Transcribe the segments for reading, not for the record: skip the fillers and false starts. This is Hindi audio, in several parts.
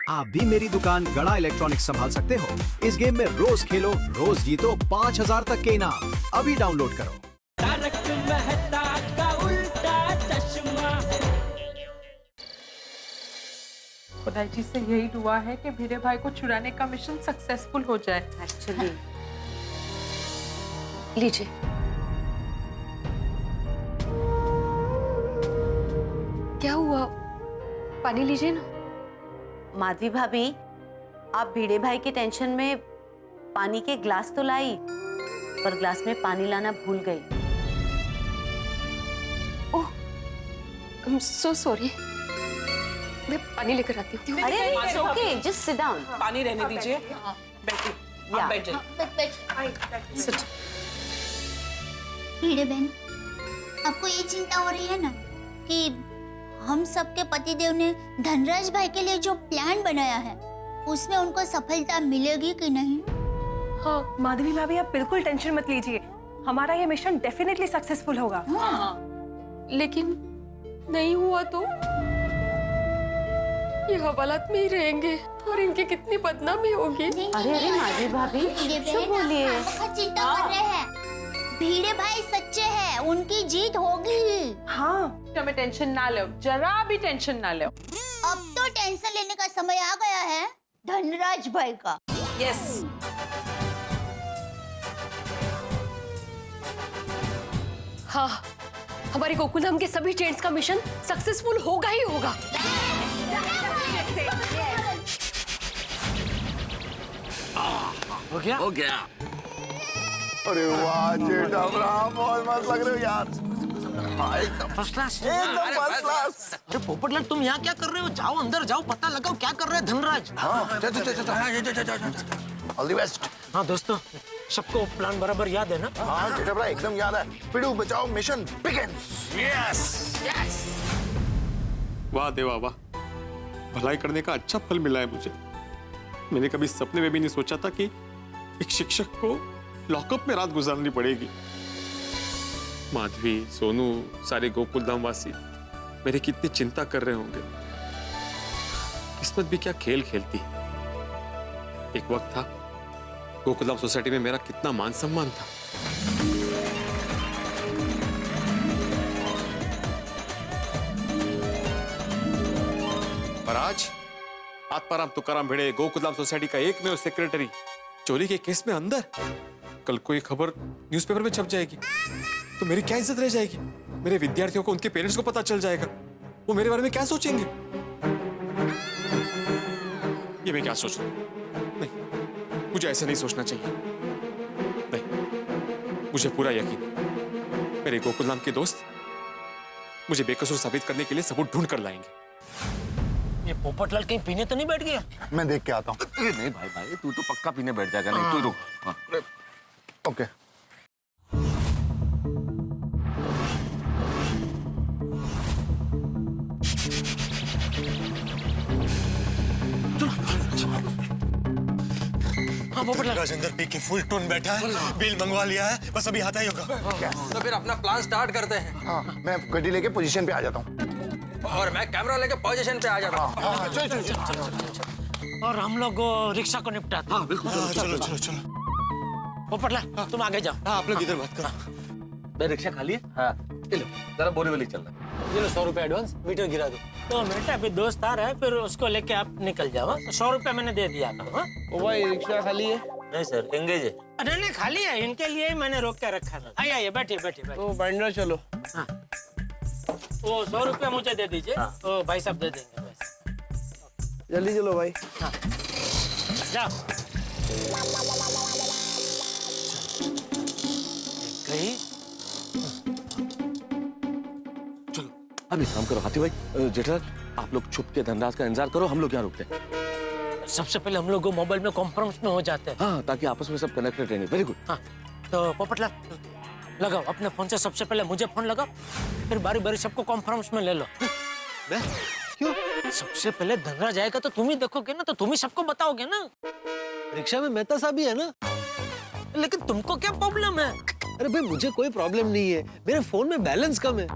आप भी मेरी दुकान गड़ा इलेक्ट्रॉनिक्स संभाल सकते हो। इस गेम में रोज खेलो, रोज जीतो 5000 तक के इनाम। अभी डाउनलोड करो। तारक मेहता का उल्टा चश्मा। खुदाई जी से यही दुआ है कि भिड़े भाई को छुड़ाने का मिशन सक्सेसफुल हो जाए। एक्चुअली लीजिए। क्या हुआ? पानी लीजिए ना। माधवी भाभी, आप भिड़े भाई की टेंशन में पानी के ग्लास तो लाई, पर ग्लास में पानी लाना भूल गई। ओह, आई एम सो सॉरी। मैं पानी लेकर आती हूँ। अरे it's okay, just sit down. पानी रहने दीजिए। बैठिए, आप बैठ जाइए। भिड़े बहन, आपको ये चिंता हो रही है ना कि हम सबके पतिदेव ने धनराज भाई के लिए जो प्लान बनाया है उसमें उनको सफलता मिलेगी कि नहीं? हाँ माधवी भाभी, आप बिल्कुल टेंशन मत लीजिए। हमारा ये मिशन डेफिनेटली सक्सेसफुल होगा। लेकिन नहीं हुआ तो ये हवालात में ही रहेंगे और इनकी कितनी बदनामी होगी। अरे माधवी भाभी, चुप बोलिए। बहुत चिंता कर रहे हैं। भिड़े भाई सच्चे हैं, उनकी जीत होगी। हाँ, हमें टेंशन ना लो, जरा भी टेंशन ना लो। अब तो टेंशन लेने का समय आ गया है धनराज भाई का। यस। हाँ, हमारे गोकुलधाम के सभी चेंट्स का मिशन सक्सेसफुल होगा ही होगा। हो गया? हो गया। अरे वाह जेठा, बहुत मस्त लग रहे हो यार। एकदम फर्स्ट क्लास। एकदम फर्स्ट क्लास। अरे पोपटलाल, तुम यहाँ क्या कर रहे हो? जाओ अंदर जाओ, पता लगाओ क्या कर रहे हैं धनराज। हाँ, ऑल द बेस्ट। हाँ दोस्तों, सबको प्लान बराबर याद है ना? हाँ जेठा भाई, एकदम याद है। पिड़ू बचाओ मिशन बिगिंस। यस। वाह देवा वाह, भलाई करने का अच्छा फल मिला है मुझे। मैंने कभी सपने में भी नहीं सोचा था कि एक शिक्षक को लॉकअप में रात गुजारनी पड़ेगी। माधवी, सोनू, सारे गोकुलधाम वासी मेरी कितनी चिंता कर रहे होंगे। किस्मत भी क्या खेल खेलती। एक वक्त था गोकुलधाम सोसाइटी में मेरा कितना मान सम्मान था। पर आज आत्माराम तुकाराम भिड़े, गोकुलधाम सोसाइटी का एकमेव सेक्रेटरी, चोरी के केस में अंदर। कल को ये खबर न्यूज़पेपर में छप जाएगी तो मेरी क्या इज्जत रह जाएगी? मेरे विद्यार्थियों को, उनके पेरेंट्स को पता चल जाएगा, वो मेरे बारे में क्या सोचेंगे? ये मैं क्या सोच रहा हूं? नहीं, मुझे ऐसे नहीं सोचना चाहिए। नहीं, मुझे पूरा यकीन है मेरे गोकुलधाम के दोस्त मुझे बेकसूर साबित करने के लिए सबूत ढूंढ कर लाएंगे। ये पोपटलाल कहीं पीने तो नहीं बैठ गया? मैं देख के आता हूँ। नहीं भाई भाई, तू तो पक्का पीने बैठ जाएगा। नहीं तू रुक। हाँ। ओके। हाँ पोपटलाल। अंदर पी के फुल टोन बैठा है, बिल मंगवा लिया है, बस अभी आता ही होगा। तो फिर अपना प्लान स्टार्ट करते हैं। हाँ, मैं गड्डी लेके पोजीशन पे आ जाता हूँ। और मैं कैमरा लेके पोजीशन पे आ जाता हूँ। हाँ, चल। और हम लोग रिक्शा को निपटाते। हाँ बिल्कुल, चलो। पोपटलाल, तुम आगे जाओ। हाँ, आप लोग इधर बात करो। मैं रिक्शा खाली है। हाँ, चलो जरा बोरीवली चल रहा है। ये लो 100 रुपए एडवांस, मीटर गिरा दो। तो बेटा अभी दोस्त आ रहा है, फिर उसको लेके आप निकल जाओ। 100 रुपए मैंने दे दिया था। ओ भाई, रिक्शा खाली है? नहीं सर, एंगेज है। अरे नहीं, खाली है, इनके लिए ही मैंने रोक के रखा था। आइए बैठिए। तो बाइंडर चलो। हाँ, वो 100 रुपया मुझे दे दीजिए। हाँ। तो भाई साहब दे देंगे पैसे। जल्दी चलो भाई। हाँ, जाओ। गई। चलो अब एक काम करो हाथी भाई, जेठा आप लोग छुप के धनराज का इंतजार करो, हम लोग यहाँ रुकते हैं। सबसे पहले हम लोग मोबाइल में कॉन्फ्रेंस में हो जाते हैं। हाँ, ताकि आपस में सब कनेक्टेड रहेंगे। Very good. हाँ, तो पोपटलाल लगाओ अपने फोन से, सबसे पहले मुझे फोन लगाओ, फिर बारी बारी सबको कॉन्फ्रेंस में ले लो। क्यों? सबसे पहले धनराज आएगा तो तुम ही देखोगे ना, तो तुम ही सबको बताओगे ना। रिक्शा में मेहता साहब भी है ना। लेकिन तुमको क्या प्रॉब्लम है? अरे भाई, मुझे कोई प्रॉब्लम नहीं है, मेरे फोन में बैलेंस कम है।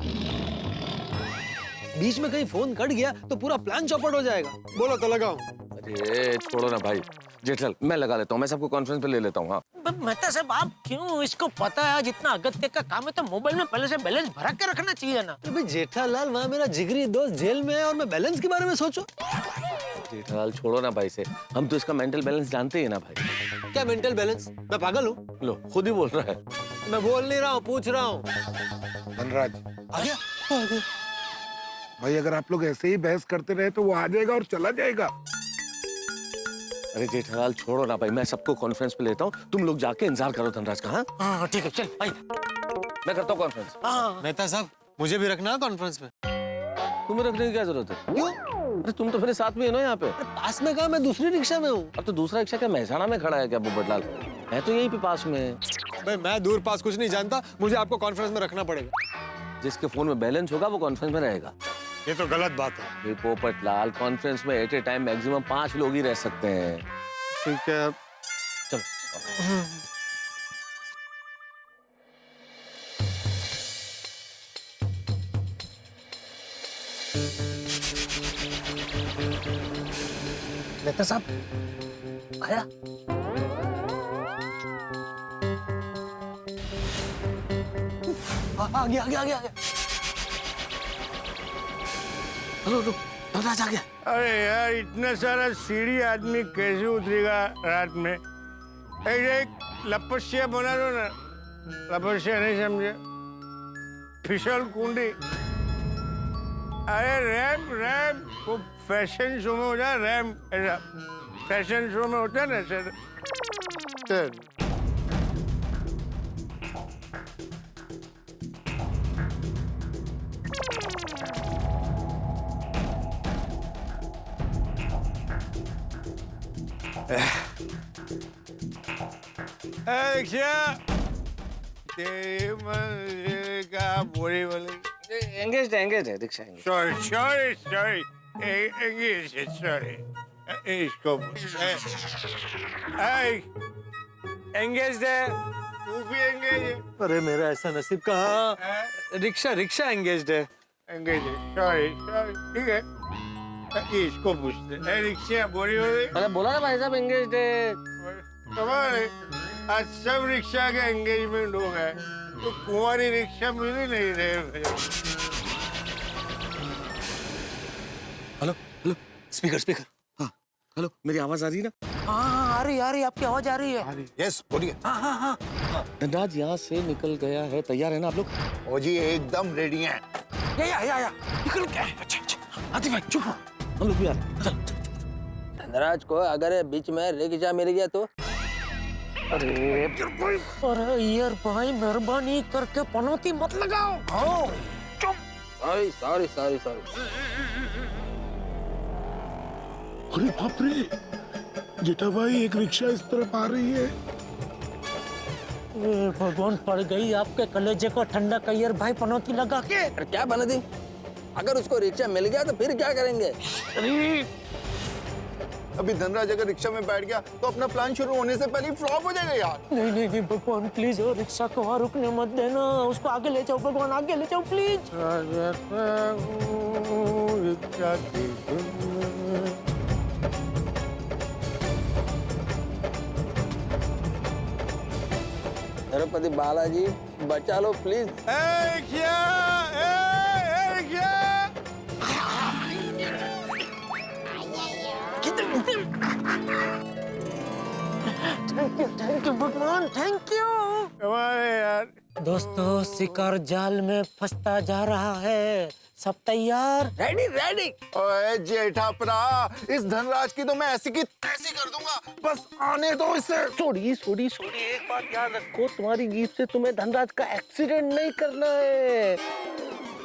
बीच में कहीं फोन कट गया तो पूरा प्लान चौपट हो जाएगा। बोलो तो लगाओ। ये छोड़ो ना भाई, जेठल मैं लगा लेता हूँ, मैं सबको कॉन्फ्रेंस पे ले लेता हूँ। हाँ मेहता साहब आप क्यों, इसको पता है जितना अगत्य का काम है तो मोबाइल में पहले से बैलेंस भरा के रखना चाहिए ना। भाई जेठालाल, वहाँ मेरा जिगरी दोस्त जेल में है और मैं बैलेंस के बारे में सोचो। जेठालाल छोड़ो ना भाई से, हम तो इसका मेंटल बैलेंस जानते हैं ना भाई। क्या मेंटल बैलेंस? मैं पागल हूँ? लो खुद ही बोल रहा है। मैं बोल नहीं रहा हूँ, पूछ रहा हूँ। धनराज आ गया? भाई अगर आप लोग ऐसे ही बहस करते रहे तो वो आ जाएगा और चला जाएगा। अरे जेठालाल छोड़ो ना भाई, मैं सबको कॉन्फ्रेंस पे लेता हूँ, तुम लोग जाके इंतजार करो धनराज का। हाँ ठीक है, चल भाई मैं करता हूँ कॉन्फ्रेंस। मेहता साहब मुझे भी रखना है कॉन्फ्रेंस में। तुम्हें रखने की क्या जरूरत है? क्यों? अरे तुम तो मेरे साथ में हो ना यहाँ पे। पास में कहा, मैं दूसरी रिक्शा में हूँ। अब तो दूसरा रिक्शा क्या महसाना में खड़ा है क्या पोपटलाल? मैं तो यहीं पे पास में। भाई मैं दूर पास कुछ नहीं जानता, मुझे आपको कॉन्फ्रेंस में रखना पड़ेगा। जिसके फोन में बैलेंस होगा वो कॉन्फ्रेंस में रहेगा। ये तो गलत बात है। पोपटलाल कॉन्फ्रेंस में एट ए टाइम मैक्सिमम 5 लोग ही रह सकते हैं। ठीक है चलो। मेहता साहब आया? आ गया आ गया आ गया। हेलो धनराज आ गया। अरे यार इतना सारा सीढ़ी आदमी कैसे उतरेगा रात में? एक लपस्या बना दो ना। लपस्या नहीं समझे? फिसल कुंडी। अरे रैम रैम वो फैशन शो में होता है, रैम ऐसा फैशन शो में होता है ना सर। एंगेज है रिक्शा। सॉरी इसको एंगेज है, तू भी एंगेज है। अरे मेरा ऐसा नसीब कहाँ। रिक्शा रिक्शा एंगेज्ड है। एंगेज है, सॉरी ठीक है। इसको पूछते हैं रिक्शा बोरी हो गई। मैंने बोला ना भाई साहब एंगेज है। कमाल है, आज सब रिक्शा के एंगेजमेंट हो गए तो कुंवारी रिक्शा मिल ही नहीं रहे। Hello hello speaker speaker. हाँ हेलो मेरी आवाज आ रही है ना? हाँ आ रही आपकी आवाज आ रही है। यस बोलिए। हाँ धनराज यहाँ से निकल गया है, तैयार है ना आप लोग? ओ जी एकदम रेडी हैं। या निकल गया। अच्छा आती भाई चुप हो, हम लोग भी आ रहे हैं। धनराज को अगर बीच में रिक्शा मिल गया तो? अरे यार भाई मेहरबानी करके पनौती मत लगाओ। हाँ चुप। सॉरी अरे बाप रे जेठा भाई, एक रिक्शा इस तरफ आ रही है। भगवान पड़ गई आपके कलेजे को ठंडा कहियर भाई पनौती लगा के। अरे क्या बना दी? अगर उसको रिक्शा मिल गया तो फिर क्या करेंगे? अभी धनराज अगर रिक्शा में बैठ गया तो अपना प्लान शुरू होने से पहले फ्लॉप हो जाएगा यार। नहीं भगवान प्लीज रिक्शा को वहाँ रुकने मत देना, उसको आगे ले जाओ भगवान, आगे ले जाओ प्लीज। तिरुपति बालाजी बचा लो प्लीज। थैंक यू भगवान, थैंक यू। यार दोस्तों शिकार जाल में फंसता जा रहा है, सब तैयार? रेडी। ओए जेठापरा, इस धनराज की तो मैं ऐसी की तैसी कर दूंगा, बस आने दो इसे। छोड़ी एक बात याद रखो, तुम्हारी जीप से तुम्हें धनराज का एक्सीडेंट नहीं करना है।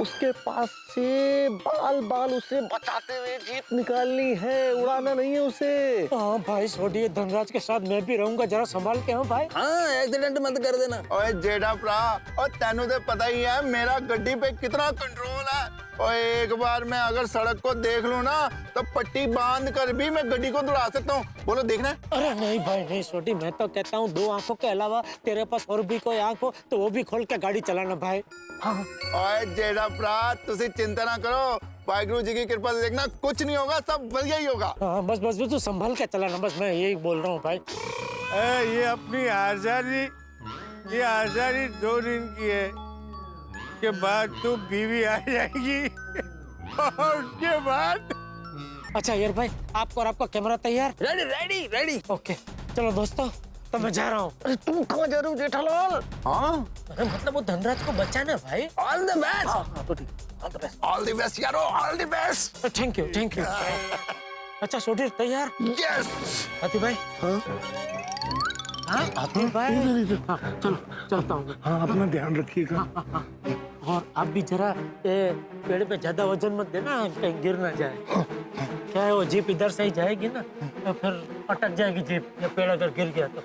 उसके पास से बाल उसे बचाते हुए जीप निकालनी है, उड़ाना नहीं है उसे। हाँ भाई छोड़िए, धनराज के साथ मैं भी रहूंगा, जरा संभाल के। हाँ भाई। हाँ एक्सीडेंट मत कर देना। ओए जेठापरा, और तेनू तो पता ही है मेरा गड्डी पे कितना कंट्रोल है। और एक बार मैं अगर सड़क को देख लूं ना तो पट्टी बांध कर भी मैं गड्डी को दौड़ा सकता हूँ। बोलो देखना है? अरे नहीं भाई नहीं छोटी, मैं तो कहता हूँ 2 आंखों के अलावा तेरे पास और भी कोई आंख हो तो वो भी खोल के गाड़ी चलाना भाई। हाँ। ओए जेठापरा, तुसी चिंता ना करो, वाहिगुरु जी की कृपा से देखना कुछ नहीं होगा, सब बढ़िया ही होगा। हाँ बस बस तू संभल के चलाना, बस मैं यही बोल रहा हूँ भाई। ये अपनी आजादी, ये आजादी 2 दिन की है, के बाद तो बीवी आ जाएगी और उसके बाद। अच्छा यार भाई, आपको और आपका कैमरा तैयार? Ready ready ready. ओके चलो दोस्तों, तो मैं जा रहा हूँ। अरे तुम कहाँ जा रहे हो जेठालाल? हाँ अरे मतलब वो धनराज को बचाना भाई। All the best. हाँ तो ठीक, all the best. All the best यारो, all the best. Thank you thank you. अच्छा सोटिर तैयार? यस। हाथी भाई। हाँ हाँ हाथी भाई। हाँ चलो चलता हूँ। हाँ अपना ध्यान रखिएगा। और आप भी जरा पेड़ पे ज्यादा वजन मत देना, कहीं गिर ना जाए। क्या है वो जीप इधर से ही जाएगी ना, तो फिर अटक जाएगी जीप, या पेड़ अगर गिर गया तो।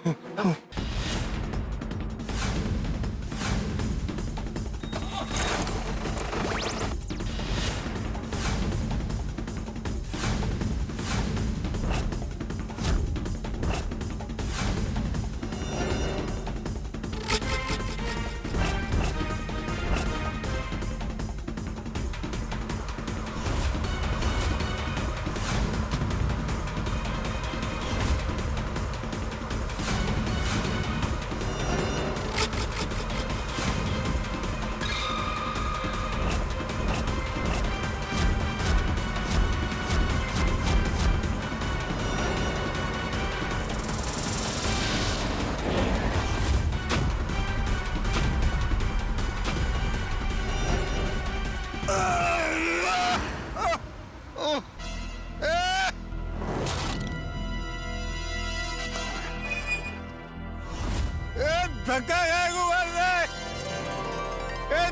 धक्का गाय को मार रहा है,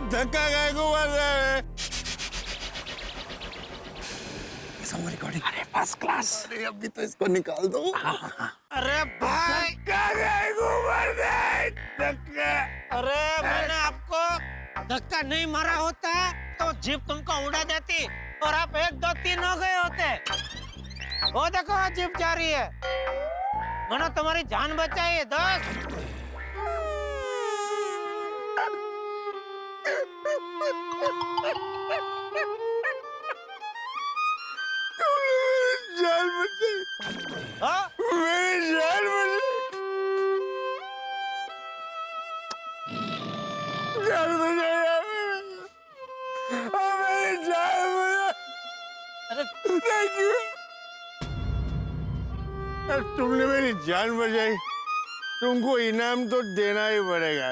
धक्का गाय को मार रहा है। रिकॉर्डिंग। अरे फर्स्ट क्लास। अरे अभी तो इसको निकाल दो। अरे भाई धक्का गाय को मार रहा है, धक्का। अरे मैंने आपको धक्का नहीं मारा होता तो जीप तुमको उड़ा देती और आप 1 2 3 हो गए होते। वो देखो जीप जा रही है, मैंने तुम्हारी जान बचाई है दोस्त। जान बचाई, मेरी जान बचाई, जान बचाई, मेरी जान बचाई। अरे थैंक यू। तुमने मेरी जान बचाई, तुमको इनाम तो देना ही पड़ेगा।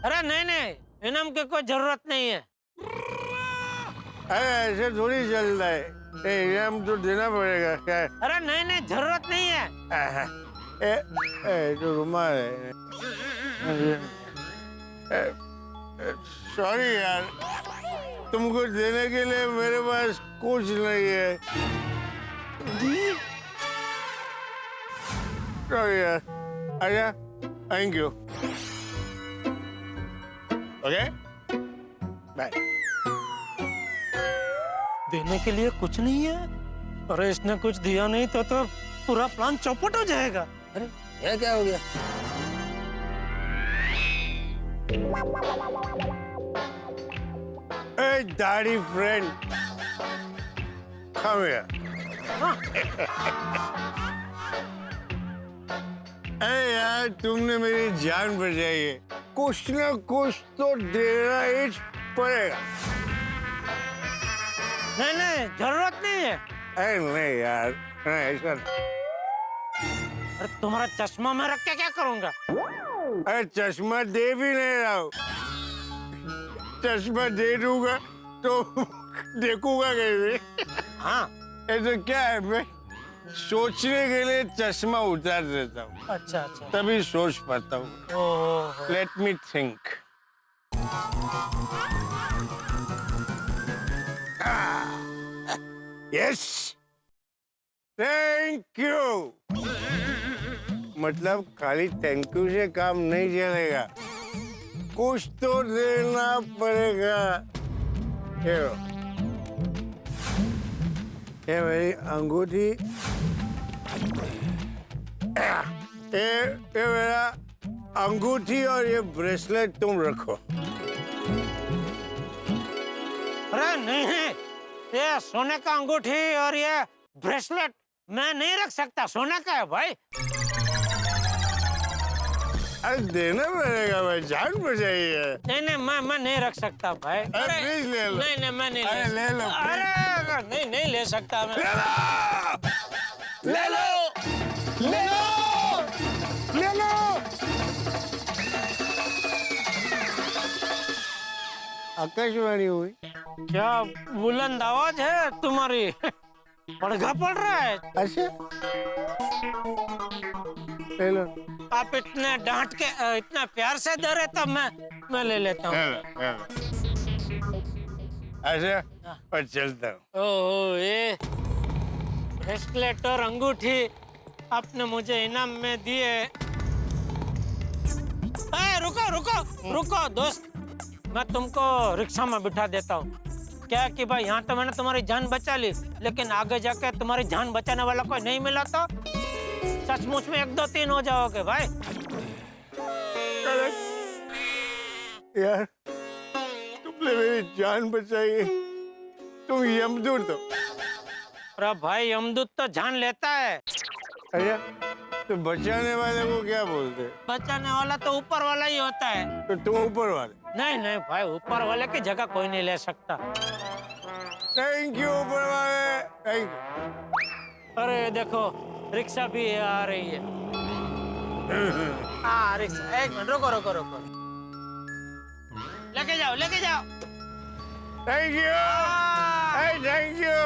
अरे नहीं नहीं, इनाम की कोई जरूरत नहीं है। अरे ऐसे थोड़ी चलता है, इनाम तो देना पड़ेगा। क्या? अरे नहीं नहीं, जरूरत नहीं है। तो रुमाल है। सॉरी यार, तुमको देने के लिए मेरे पास कुछ नहीं है। सॉरी यार। अच्छा, थैंक यू। Okay bye. देने के लिए कुछ नहीं है? अरे इसने कुछ दिया नहीं तो पूरा प्लान चौपट हो जाएगा। अरे ये क्या हो गया? Hey, daddy friend, come here. अरे यार, तुमने मेरी जान बचाई है, कुछ ना कुछ तो देना ही पड़ेगा। नहीं नहीं, जरूरत नहीं है। अरे नहीं यार, नहीं ऐसा। अरे तुम्हारा चश्मा मैं रख के क्या करूंगा? अरे चश्मा दे भी नहीं रहा हूँ, चश्मा दे दूंगा तो देखूंगा कैसे? हाँ ऐसा क्या है, मैं सोचने के लिए चश्मा उतार देता हूँ। अच्छा अच्छा, तभी सोच पाता हूँ। Let me think. Yes, thank you. मतलब खाली थैंक यू से काम नहीं चलेगा, कुछ तो देना पड़ेगा। ये मेरी अंगूठी, ये मेरा अंगूठी और ये ब्रेसलेट तुम रखो। अरे नहीं, ये सोने का अंगूठी और ये ब्रेसलेट मैं नहीं रख सकता, सोने का है भाई। अरे देना पड़ेगा भाई, जान बचाइए। नहीं, मैं नहीं रख सकता भाई। अरे प्लीज ले लो। नहीं, मैं नहीं अरे ले लो। अरे नहीं ले सकता मैं। ले लो, ले लो, ले लो। आकाशवाणी हुई क्या बुलंद आवाज है तुम्हारी, पड़घा पड़ रहा है। अच्छा, ले लो। आप इतने डांट के इतना प्यार से दे रहे तब मैं ले लेता हूँ। अच्छा, और चलता हूँ। ओह, ये ब्रेसलेट और अंगूठी आपने मुझे इनाम में दिए। रुको दोस्त, मैं तुमको रिक्शा में बिठा देता हूँ। क्या कि भाई यहाँ तो मैंने तुम्हारी जान बचा ली, लेकिन आगे जाके तुम्हारी जान बचाने वाला कोई नहीं मिला तो सचमुच में 1 2 3 हो जाओगे भाई। यार तुमने मेरी जान बचाई है, तुम यमदूत हो। अरे भाई यमदूत तो जान लेता है। अच्छा, तो बचाने वाले को क्या बोलते हैं? बचाने वाला तो ऊपर वाला ही होता है। तो तुम ऊपर वाले? नहीं भाई, ऊपर वाले की जगह कोई नहीं ले सकता। थैंक यू ऊपर वाले, थैंक यू। अरे देखो रिक्शा भी आ रही है। हाँ रिक्शा, 1 मिनट रुको। लेके जाओ। Thank you, thank you.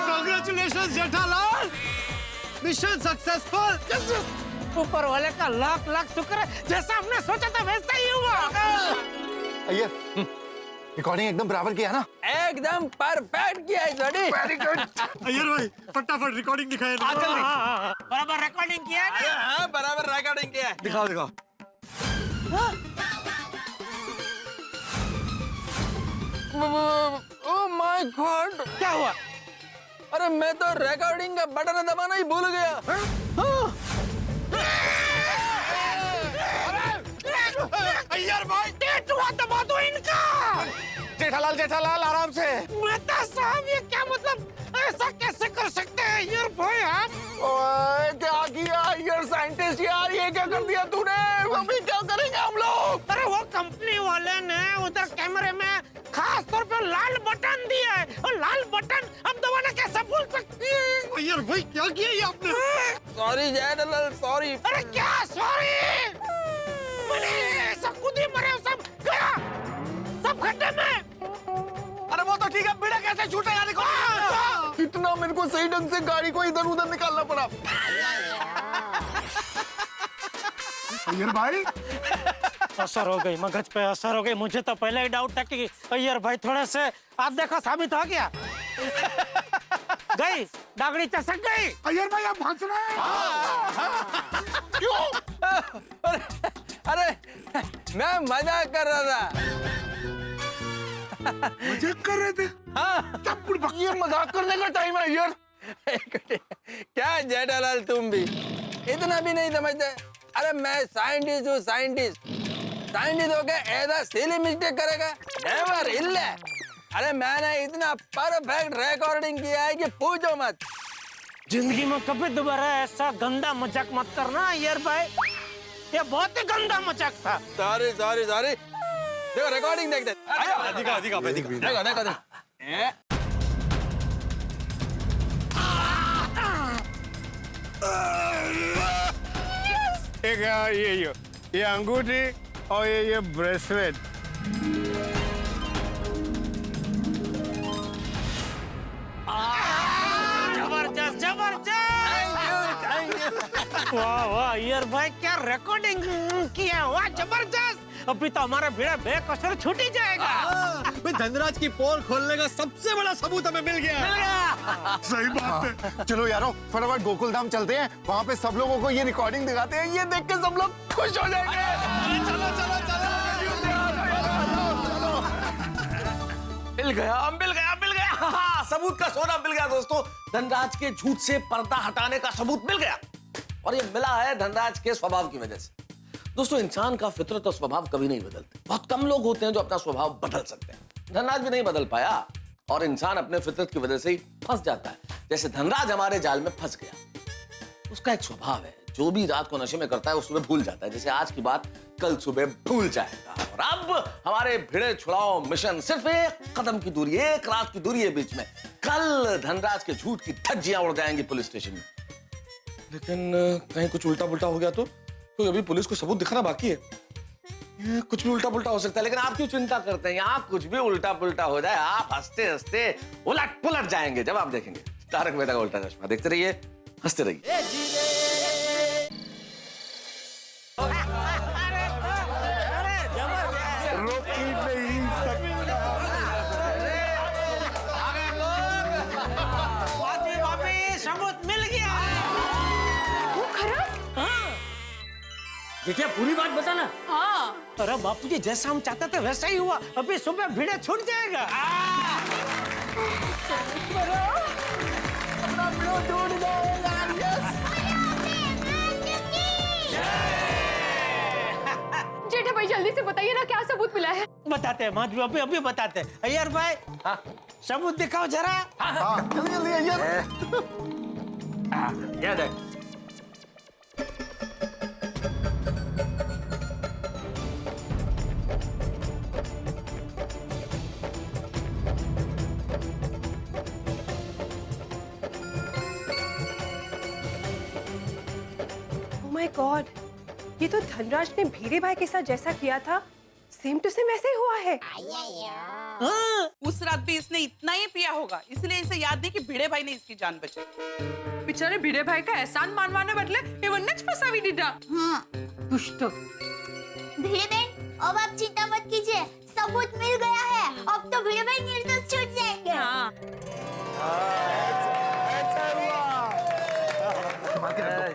Congratulation Jethalal, mission successful. ऊपर वाले का लाख शुक्र है, जैसा हमने सोचा था वैसा ही हुआ। अय्यर, रिकॉर्डिंग एकदम बराबर किया ना? एकदम परफेक्ट किया है जोड़ी। Very good. अय्यर भाई फटाफट रिकॉर्डिंग दिखाइए। बराबर रिकॉर्डिंग किया है ना? हाँ, बराबर रिकॉर्डिंग किया है। दिखाओ। ओह माय गॉड, क्या हुआ? अरे मैं तो रिकॉर्डिंग का बटन दबाना ही भूल गया। अय्यर भाई डेट हुआ दबा दो इनका। जेठालाल आराम से। मेहता साहब ये क्या मतलब, ऐसा कैसे कर सकते हैं अय्यर भाई आप? ओए क्या किया अय्यर साइंटिस्ट यार, ये क्या कर दिया तूने? अभी क्या करेंगे हम लोग? अरे वो कंपनी वाले ने उधर कैमरे में खास तौर पे लाल बटन दिया है, और लाल बटन हम दबाना कैसे भूल सकते हैं? अय्यर भाई क्या किया ये आपने? Sorry Jethalal, sorry. अरे क्या सॉरी? सब खुद ही मरे, सब गया, सब खड्डे में। अरे वो तो ठीक है, बिना कैसे छूटा यार रिकॉर्डिंग। इतना मेरे को सही ढंग से गाड़ी को इधर उधर निकालना पड़ा। अय्यर भाई असर हो गई, मगज पे असर हो गई। मुझे तो पहले ही डाउट था कि अय्यर भाई थोड़े से, आप देखो साबित हो गया। गई दागड़ी चसक गई। अय्यर भाई आप हंस रहे हैं? क्यों? अरे मैं मजाक कर रहा था। मजाक कर रहे थे? हाँ, ये मजाक करने का टाइम है यार। क्या जेठालाल तुम भी इतना भी नहीं समझते? अरे मैं साइंटिस्ट हूँ, साइंटिस्ट हो के ऐसा सिली मिस्टेक करेगा? नेवर इल्ले। अरे मैंने इतना परफेक्ट रिकॉर्डिंग किया है कि पूछो मत। जिंदगी में कभी दोबारा ऐसा गंदा मजाक मत करना अय्यर भाई, ये बहुत ही गंदा मजाक था। सॉरी। देखो रिकॉर्डिंग देख दे। देखो। ये अंगूठी और ये ब्रेसलेट। जबरदस्त। वाह अय्यर भाई क्या रिकॉर्डिंग किया, वाह जबरदस्त। अभी तो हमारा भिड़ा बेकसर छूट ही जाएगा। धनराज की पोल खोलने का सबसे बड़ा सबूत हमें मिल गया। सही बात है। चलो यारो फटाफट गोकुल धाम चलते हैं, वहाँ पे सब लोगों को ये रिकॉर्डिंग दिखाते हैं, ये देख के सब लोग खुश हो जाएंगे। चलो। मिल गया। सबूत का सौदा मिल गया दोस्तों। धनराज के झूठ से पर्दा हटाने का सबूत मिल गया और ये मिला है धनराज के स्वभाव की वजह से। दोस्तों, इंसान का फितरत और स्वभाव कभी नहीं बदलते। बहुत कम लोग होते हैं जो अपना स्वभाव बदल सकते हैं। धनराज भी नहीं बदल पाया और इंसान अपने फितरत की वजह से ही फंस जाता है। जैसे धनराज हमारे जाल में फंस गया। उसका एक स्वभाव है, जो भी रात को नशे में करता है वो सुबह भूल जाता है। जैसे आज की बात कल सुबह भूल जाएगा। और अब हमारे भिड़े छुड़ाओ मिशन सिर्फ एक कदम की दूरी, एक रात की दूरी है बीच में। कल धनराज के झूठ की धज्जियां उड़ जाएंगी पुलिस स्टेशन में। लेकिन कहीं कुछ उल्टा पुल्टा हो गया तो क्योंकि अभी पुलिस को सबूत दिखाना बाकी है। ये कुछ भी उल्टा पुल्टा हो सकता है, लेकिन आप क्यों चिंता करते हैं? यहाँ कुछ भी उल्टा पुल्टा हो जाए, आप हंसते हंसते उलट पुलट जाएंगे जब आप देखेंगे तारक मेहता का उल्टा चश्मा। देखते रहिए, हंसते रहिए। सबूत मिल गया। क्या पूरी बात बताना? हाँ। अरे बापू जी, जैसा हम चाहते थे वैसा ही हुआ। अभी सुबह भिड़े छूट जाएगा। जेठा भाई जल्दी से बताइए ना, क्या सबूत मिला है? बताते हैं माधवी, अभी बताते हैं। अय्यर भाई, हाँ, सबूत दिखाओ जरा। हाँ, जल्दी अय्यर। ये देख। माय गॉड, ये तो धनराज ने भीड़े भाई के साथ जैसा किया था सेम टू सेम ऐसे ही हुआ है। हाँ, उस रात भी इसने इतना ही पिया होगा, इसलिए इसे याद नहीं कि भिड़े भाई ने इसकी जान बचाई। बेचारे भिड़े भाई का एहसान मानवाने बदले एवं फंसावी दीदा। हाँ। दुष्ट। भिड़े बहन, अब आप चिंता मत कीजिए, सबूत मिल गया है। अब तो भिड़े भाई निर्दोष छूट जाएंगे। हाँ।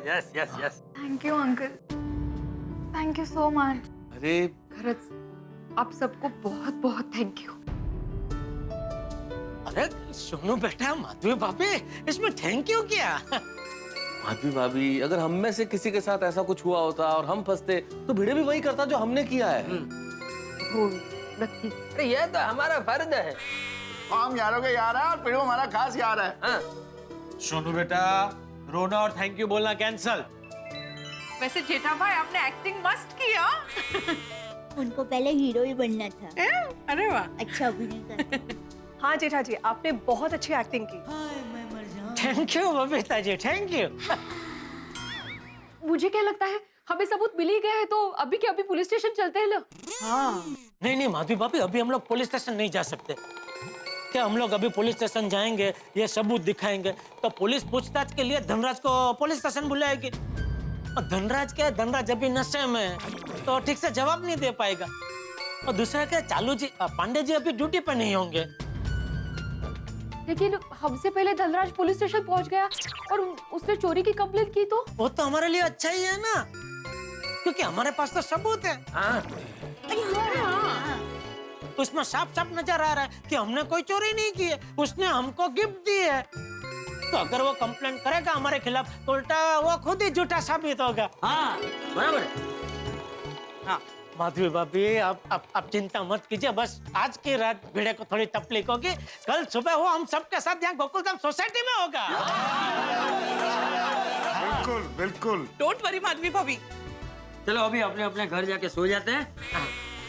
Yes yes yes. Thank you uncle, thank you so much. अरे खरच आप सबको बहुत बहुत थैंक यू। अरे सुनो बेटा, माधवी भाभी, इसमें थैंक यू क्या? माधवी भाभी, अगर हम में से किसी के साथ ऐसा कुछ हुआ होता और हम फंसते तो भिड़े भी वही करता जो हमने किया है। अरे ये तो हमारा फर्ज है। हम यारों के यार हैं और पिड़ू हमारा खास यार है। हाँ। सोनू बेटा, रोना और थैंक यू बोलना कैंसल। वैसे जेठा भाई आपने एक्टिंग मस्त किया। उनको पहले हीरो ही बनना था। अरे वाह, अच्छा अभिनय कर। हाँ जेठा जी, आपने बहुत अच्छी एक्टिंग की। Thank you Babita ji, thank you. मुझे क्या लगता है, हमें सबूत मिल ही गया है तो अभी के अभी पुलिस स्टेशन चलते हैं ना। हाँ। नहीं माधवी भाभी, अभी हम लोग पुलिस स्टेशन नहीं जा सकते। क्या हम लोग अभी पुलिस स्टेशन जाएंगे, ये सबूत दिखाएंगे तो पुलिस पूछताछ के लिए धनराज को पुलिस स्टेशन बुलाएगी। और धनराज अभी नशे में है तो ठीक से जवाब नहीं दे पाएगा। और दूसरा क्या, चालू जी पांडे जी अभी ड्यूटी पे नहीं होंगे। लेकिन हमसे पहले धनराज पुलिस स्टेशन पहुंच गया और उसने चोरी की कंप्लेंट की तो वो तो हमारे लिए अच्छा ही है ना, क्योंकि हमारे पास तो सबूत है। तो उसमें साफ साफ नजर आ रहा है कि हमने कोई चोरी नहीं की है, उसने हमको गिफ्ट दी है। तो अगर वो कंप्लेंट करेगा हमारे खिलाफ तो उल्टा वो खुद ही झूठा साबित होगा। हाँ, बराबर। हाँ माधवी भाभी, आप चिंता मत कीजिए। बस आज की रात भिड़े को थोड़ी तकलीफ होगी, कल सुबह वो हम सबके साथ यहाँ गोकुलधाम सोसाइटी में होगा। बिल्कुल बिल्कुल। डोंट वरी माधवी भाभी। चलो अभी अपने अपने घर जाके सो जाते हैं।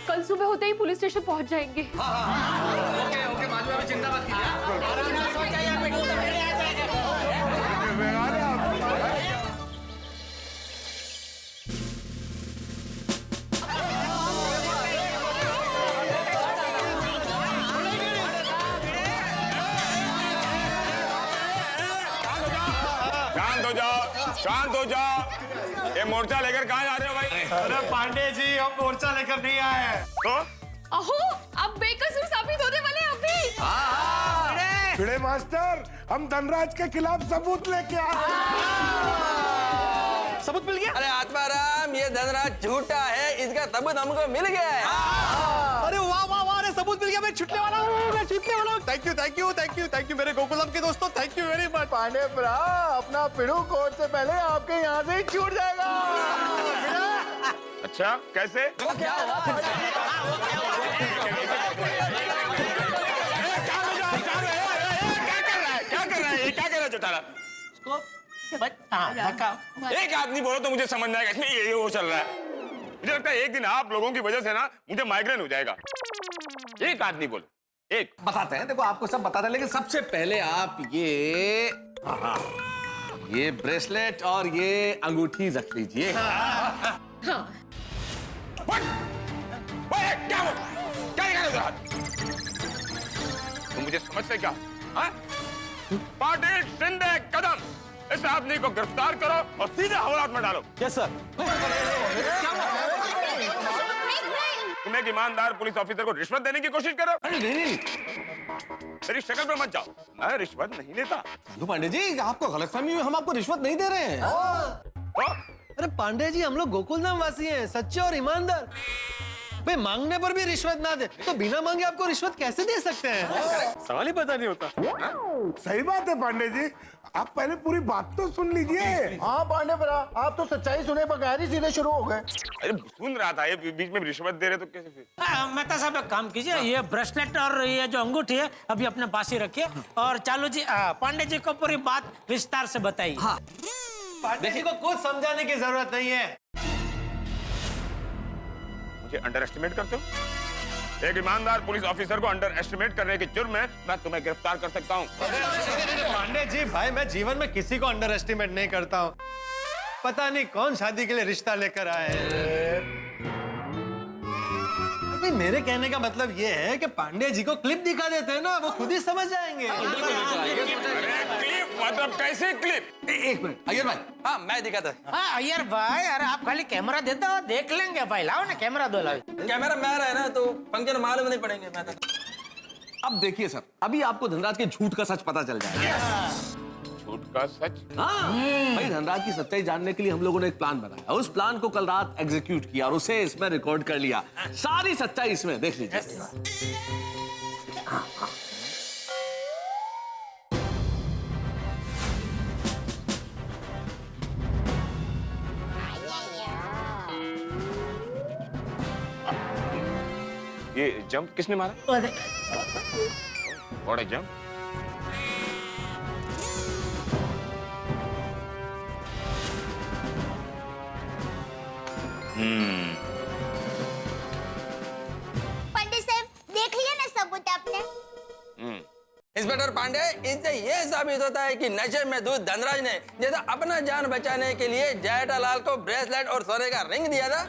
कल सुबह होते ही पुलिस स्टेशन पहुंच जाएंगे। ओके ओके माधवी भाभी, चिंता मत शांत हो जाओ। ये मोर्चा लेकर कहाँ जा रहे हो भाई? अरे पांडे जी, हम मोर्चा लेकर नहीं आए हैं। तो अहो, अब बेकसूर साबित होने वाले हैं अभी। भिड़े मास्टर, हम धनराज के खिलाफ सबूत लेके आए। सबूत मिल गया? अरे आत्माराम, ये धनराज झूठा है, इसका सबूत हमको मिल गया है। अरे वाह वाह वाह, अरे मुझे सबूत मिल गया, मैं छुटने वाला हूँ, मैं छुटने वाला हूँ। Thank you thank you thank you thank you मेरे गोकुलम के दोस्तों, thank you very much. Pandey ब्रा, अपना पिड़ू कोर्ट से पहले आपके यहाँ से ही छूट जाएगा। अच्छा कैसे? क्या कर रहा है जोटाला? एक आदमी बोलो तो मुझे समझ में आएगा, इसमें ये वो चल रहा है। मुझे लगता है एक दिन आप लोगों की वजह से ना मुझे माइग्रेन हो जाएगा। एक आदमी बोलो, एक। बताते हैं, देखो आपको सब बताते हैं, लेकिन सबसे पहले आप ये ब्रेसलेट और ये अंगूठी रख लीजिए। क्या तुम मुझे समझते क्या? पाटिल शिंदे कदम, इस आदमी को गिरफ्तार करो और सीधे हवालात में डालो। Yes sir. तुम एक ईमानदार पुलिस ऑफिसर को रिश्वत देने की कोशिश करो? अरे नहीं, मेरी शक्ल पे मत जाओ, मैं रिश्वत नहीं लेता। पांडे जी आपको गलतफहमी हुई, हम आपको रिश्वत नहीं दे रहे हैं। अरे पांडे जी हम लोग गोकुलधाम वासी हैं, सच्चे और ईमानदार। भाई मांगने पर भी रिश्वत ना दे तो बिना मांगे आपको रिश्वत कैसे दे सकते हैं? सवाल ही पता नहीं होता। सही बात है पांडे जी, आप पहले पूरी बात तो सुन लीजिए। हाँ पांडे ब्रा, आप तो सच्चाई सुने बगैर ही सीधे शुरू हो गए। अरे सुन रहा था, ये बीच में रिश्वत दे रहे तो कैसे फिर? मेहता साहब एक काम कीजिए, ये ब्रेसलेट और ये जो अंगूठी है अभी अपने पास ही रखिए और चालू जी पांडे जी को पूरी बात विस्तार से बताइए। हाँ। पांडे जी को कुछ समझाने की जरूरत नहीं है। मुझे अंडर एस्टिमेट करते हो? एक ईमानदार पुलिस ऑफिसर को अंडर एस्टिमेट करने के जुर्म में मैं तुम्हें गिरफ्तार कर सकता हूँ। पांडे जी भाई मैं जीवन में किसी को अंडर एस्टिमेट नहीं करता हूँ। पता नहीं कौन शादी के लिए रिश्ता लेकर आए हैं। मेरे कहने का मतलब ये है कि पांडे जी को क्लिप दिखा देते हैं ना, वो खुद ही समझ जाएंगे। क्लिप मतलब कैसे क्लिप? एक मिनट अय्यर भाई। हाँ मैं दिखाता। हाँ अय्यर भाई, अरे आप खाली कैमरा देते हो, देख लेंगे भाई। लाओ ना कैमरा दो, लाओ। कैमरा मैं रहा ना तो पंकज मालूम नहीं पड़ेंगे। मैं तो अब देखिए सर, अभी आपको धनराज के झूठ का सच पता चल जाएगा। झूठ का सच? हाँ भाई, धनराज की सच्चाई जानने के लिए हम लोगों ने एक प्लान बनाया। उस प्लान को कल रात एग्जीक्यूट किया और उसे इसमें रिकॉर्ड कर लिया। सारी सच्चाई इसमें देख लीजिए। ये जंप किसने मारा? What jump? पंडित साहब देख लिया ना सबूत आपने? इंस्पेक्टर पांडे, इससे ये साबित होता है कि नशे में धुत धनराज ने जैसा अपना जान बचाने के लिए जेठालाल को ब्रेसलेट और सोने का रिंग दिया था,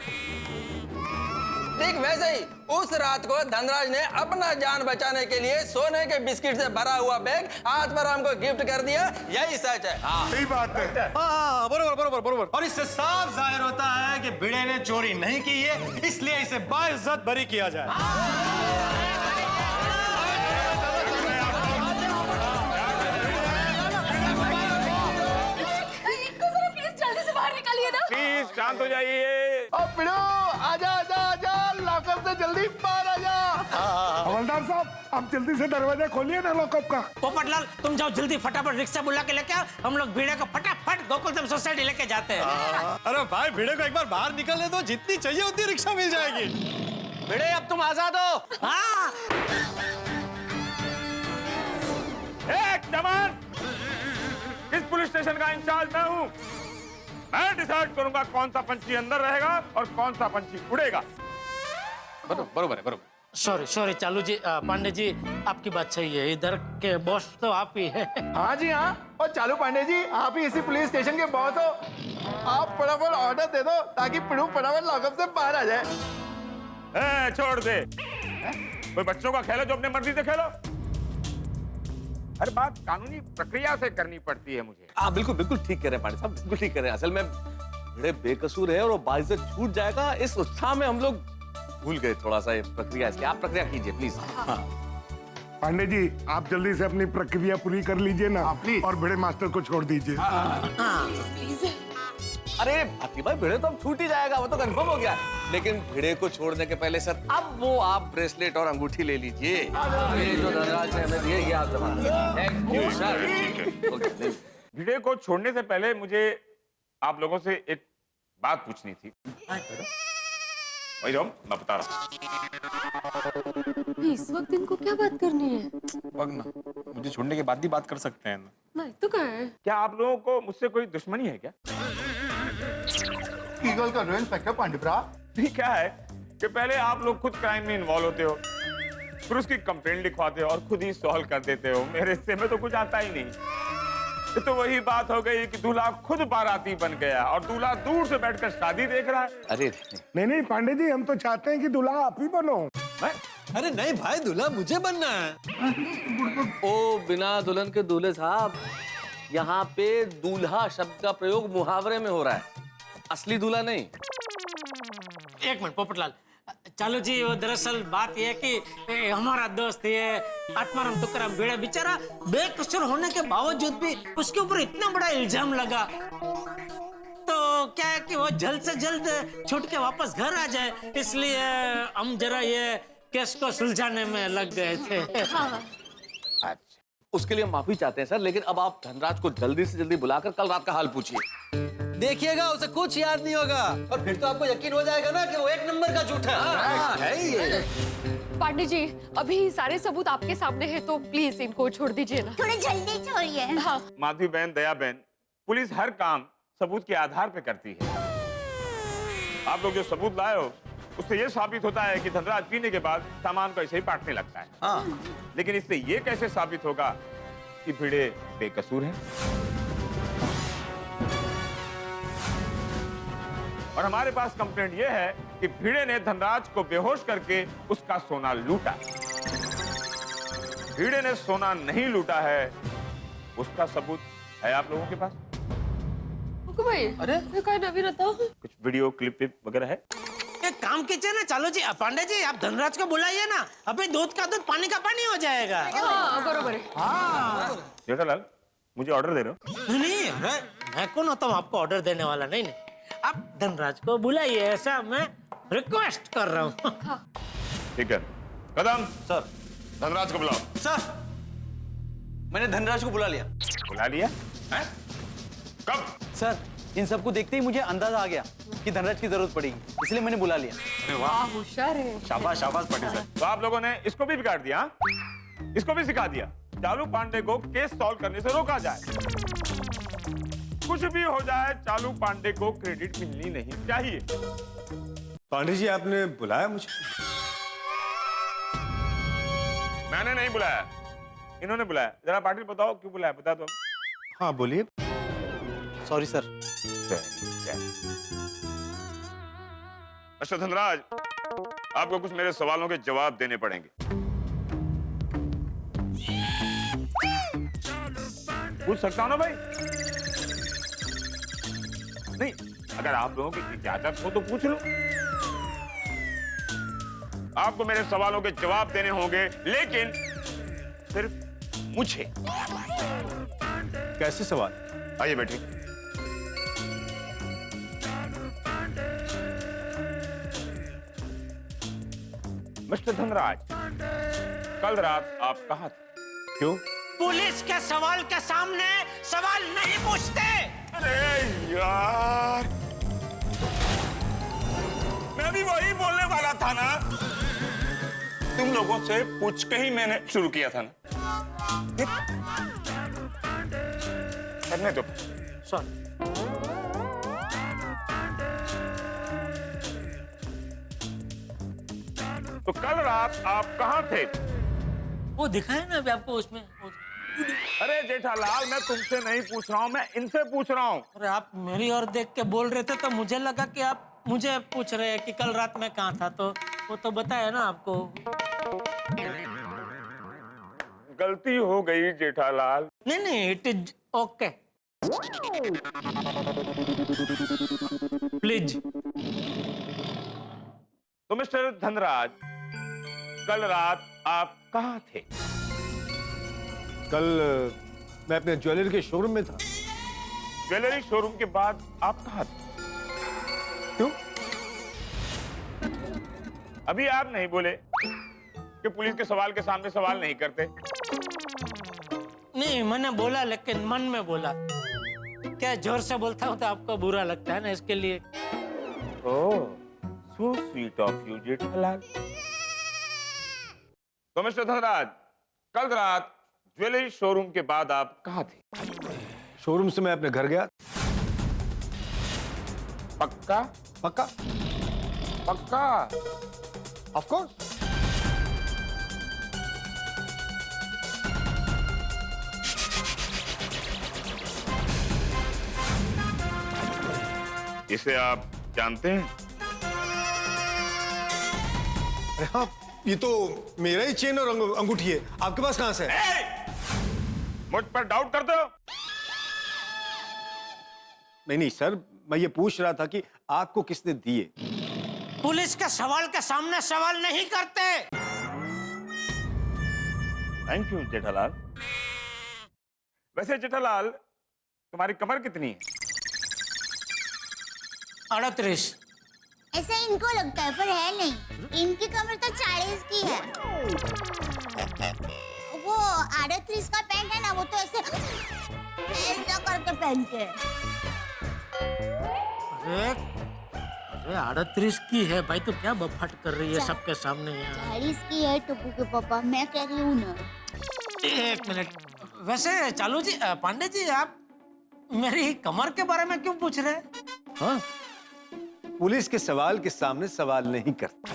ठीक वैसे ही उस रात को धनराज ने अपना जान बचाने के लिए सोने के बिस्किट से भरा हुआ बैग आत्माराम को गिफ्ट कर दिया। यही सच है। सही बात है। हाँ बरोबर बरोबर बरोबर। और इससे साफ जाहिर होता है कि भिड़े ने चोरी नहीं की है, इसलिए इसे बाइज्जत बरी किया जाए। प्लीज शांत हो जाइए। पिड़ो आजा आजा आजा, लॉकअप से जल्दी बाहर आजा। हवलदार साहब आप जल्दी से दरवाजा खोलिए ना लॉकअप का। पोपटलाल तुम जाओ जल्दी, फटाफट रिक्शा बुला के लेके आओ, हम लोग भिड़े को फटाफट गोकुलधाम सोसाइटी लेके जाते हैं। अरे भाई भिड़े को एक बार बाहर निकलने दो, जितनी चाहिए उतनी रिक्शा मिल जाएगी। भिड़े अब तुम आजाद हो। हाँ। एक जवान, इस पुलिस स्टेशन का इंचार्ज मैं हूँ। मैं डिसाइड करूंगा कौन सा पंछी अंदर रहेगा और कौन सा पंछी उड़ेगा। बरोबर है, बरोबर। सॉरी सॉरी चालू जी, पांडे जी आपकी बात सही है, इधर के बॉस तो आप ही है। हाँ जी हाँ, और चालू पांडे जी आप ही इसी पुलिस स्टेशन के बॉस हो। आप फटाफट ऑर्डर दे दो ताकि पिड़ू फटाफट लॉकअप से बाहर आ जाए। छोड़ दे, कोई बच्चों का खेलो जो अपने मर्जी से खेलो। हर बात कानूनी प्रक्रिया से करनी पड़ती है मुझे। आप बिल्कुल बिल्कुल ठीक कह रहे हैं पांडे साहब, बिल्कुल ठीक कह रहे हैं। असल में भिड़े बेकसूर है और वो बाइज्जत छूट जाएगा, इस उत्साह में हम लोग भूल गए थोड़ा सा ये प्रक्रिया। इसकी आप प्रक्रिया कीजिए प्लीज। पांडे जी आप जल्दी से अपनी प्रक्रिया पूरी कर लीजिए ना, और भिड़े मास्टर को छोड़ दीजिए। अरे भाती भाई भिड़े तो अब छूट ही जाएगा, वो तो कंफर्म हो गया। लेकिन भिड़े को छोड़ने के पहले सर अब वो आप ब्रेसलेट और अंगूठी ले लीजिए। ये जो धनराज ने हमें दिए ये आप जमा। Thank you sir. भिड़े को छोड़ने से पहले मुझे आप लोगों से एक बात पूछनी थी। वही जाओ, मैं बता रहा इस वक्त इनको क्या बात करनी है? वगना मुझे छोड़ने के बाद भी बात कर सकते हैं ना। नहीं तो क्या है? क्या आप लोगों को मुझसे कोई दुश्मनी है क्या? ईगल कर रहे हो इंस्पेक्टर पांडेप्रा। क्या है कि पहले आप लोग खुद क्राइम में इन्वॉल्व होते हो, फिर उसकी कंप्लेंट लिखवाते हो और खुद ही सॉल्व कर देते हो। मेरे हिस्से में तो कुछ आता ही नहीं। तो वही बात हो गई कि दूल्हा खुद बाराती बन गया और दूल्हा दूर से बैठकर शादी देख रहा है। अरे नहीं पांडे जी, हम तो चाहते हैं कि दूल्हा आप ही बनो। अरे नहीं भाई, दूल्हा मुझे बनना है। ओ बिना दुल्हन के दूल्हे साहब, यहाँ पे दूल्हा शब्द का प्रयोग मुहावरे में हो रहा है, असली दूल्हा नहीं। एक मिनट पोपटलाल, चलो जी, वो दरअसल बात यह है कि हमारा दोस्त ये आत्माराम तुकाराम भिड़े बेचारा बेकसूर होने के बावजूद भी उसके ऊपर इतना बड़ा इल्जाम लगा, तो क्या है कि वो जल्द से जल्द छूट के वापस घर आ जाए, इसलिए हम जरा ये केस को सुलझाने में लग गए थे। अच्छा, उसके लिए माफी चाहते हैं सर, लेकिन अब आप धनराज को जल्दी से जल्दी बुलाकर कल रात का हाल पूछिए। देखिएगा उसे कुछ याद नहीं होगा और फिर तो आपको यकीन हो जाएगा ना कि वो एक नंबर का झूठा है ये। पांडे जी, अभी सारे सबूत आपके सामने हैं, तो प्लीज इनको छोड़ दीजिए ना। थोड़ा जल्दी छोड़िए। हाँ। माधवी बहन, दया बहन, पुलिस हर काम सबूत के आधार पर करती है। आप लोग जो सबूत लाए हो उससे ये साबित होता है कि धनराज पीने के बाद सामान को ऐसे ही बांटने लगता है। हाँ। लेकिन इससे ये कैसे साबित होगा कि भिड़े बेकसूर है? और हमारे पास कंप्लेंट ये है कि भिड़े ने धनराज को बेहोश करके उसका सोना लूटा। भिड़े ने सोना नहीं लूटा है, उसका सबूत है आप लोगों के पास? भाई, अरे नवीन बताओ, कुछ वीडियो क्लिप वगैरह है? एक काम कीजिए ना, चलो जी पांडे जी, आप धनराज को बुलाइए ना, अभी दूध का दूध पानी का पानी हो जाएगा। हाँ, बरोबर है। हाँ। जेठालाल, मुझे ऑर्डर दे रहे हो? नहीं, अरे मैं कौन होता हूँ आपको ऑर्डर देने वाला? नहीं, आप धनराज को बुलाइए, ऐसा मैं रिक्वेस्ट कर रहा हूँ। ठीक है, कदम सर, धनराज को बुलाओ। सर, मैंने धनराज को बुला लिया। बुला लिया? हैं? कब? सर, इन सबको देखते ही मुझे अंदाजा आ गया कि धनराज की जरूरत पड़ेगी, इसलिए मैंने बुला लिया। अरे वाह, होशियार है। शाबाश शाबाश पांडे सर। तो आप लोगों ने इसको भी बिगाड़ दिया, इसको भी सिखा दिया। चालू पांडे को केस सॉल्व करने से रोका जाए। कुछ भी हो जाए, चालू पांडे को क्रेडिट मिलनी नहीं चाहिए। पांडे जी, आपने बुलाया मुझे? मैंने नहीं बुलाया, इन्होंने बुलाया। जरा पाटिल बताओ क्यों बुलाया, बता दो। हाँ बोलिए। Sorry sir. मिस्टर धनराज, आपको कुछ मेरे सवालों के जवाब देने पड़ेंगे। पूछ सकता हूं ना भाई? नहीं, अगर आप लोगों की इजाजत हो तो पूछ लो। आपको मेरे सवालों के जवाब देने होंगे, लेकिन सिर्फ मुझे। कैसे सवाल? आइए बैठिए। मिस्टर धनराज, कल रात आप कहाँ थे? क्यों? पुलिस के सवाल के सामने सवाल नहीं पूछते। अरे यार, मैं भी वही बोलने वाला था ना। तुम लोगों से पूछ के ही मैंने शुरू किया था ना। करने दो। सॉरी। तो कल रात आप कहाँ थे? वो दिखाए ना अभी आपको उसमें। अरे जेठालाल, मैं तुमसे नहीं पूछ रहा हूँ, मैं इनसे पूछ रहा हूँ। अरे आप मेरी ओर देख के बोल रहे थे तो मुझे लगा कि आप मुझे पूछ रहे हैं कि कल रात में कहाँ था, तो वो तो बताया ना आपको। गलती हो गई जेठालाल। नहीं, इट इज ओके। प्लीज। तो मिस्टर धनराज, कल रात आप कहाँ थे? कल मैं अपने ज्वेलरी के शोरूम में था। ज्वेलरी शोरूम के बाद आप कहाँ थे? क्यों? अभी आप नहीं बोले कि पुलिस के सवाल के सामने सवाल नहीं करते। नहीं, मैंने बोला लेकिन मन में बोला। क्या जोर से बोलता हूँ तो आपको बुरा लगता है ना, इसके लिए। ओह, so sweet of you, Jethalal. तो मिस्टर धनराज, कल रात ज्वेलरी शोरूम के बाद आप कहाँ थे? शोरूम से मैं अपने घर गया। पक्का? पक्का? पक्का? Of course. इसे आप जानते हैं? अरे हाँ, ये तो मेरा ही चेन और अंगूठी है। आपके पास कहां से है? मुझ पर डाउट करते हो? नहीं सर, मैं ये पूछ रहा था कि आपको किसने दिए? पुलिस के सवाल के सामने सवाल नहीं करते। Thank you Jethalal. वैसे जेठालाल, तुम्हारी कमर कितनी है? 38। ऐसा इनको लगता है पर है नहीं। इनकी कमर तो 40 की है। वो 38 का पैंट है ना, वो तो ऐसे करके पहनते हैं। अरे 38 की है भाई, तो क्या बफाट कर रही है सबके सामने यार। 40 की है टप्पू के पापा, मैं कह रही हूँ ना। एक मिनट, वैसे चालू जी, पांडे जी, आप मेरी कमर के बारे में क्यों पूछ रहे हैं? हाँ, पुलिस के सवाल के सामने सवाल नहीं करते।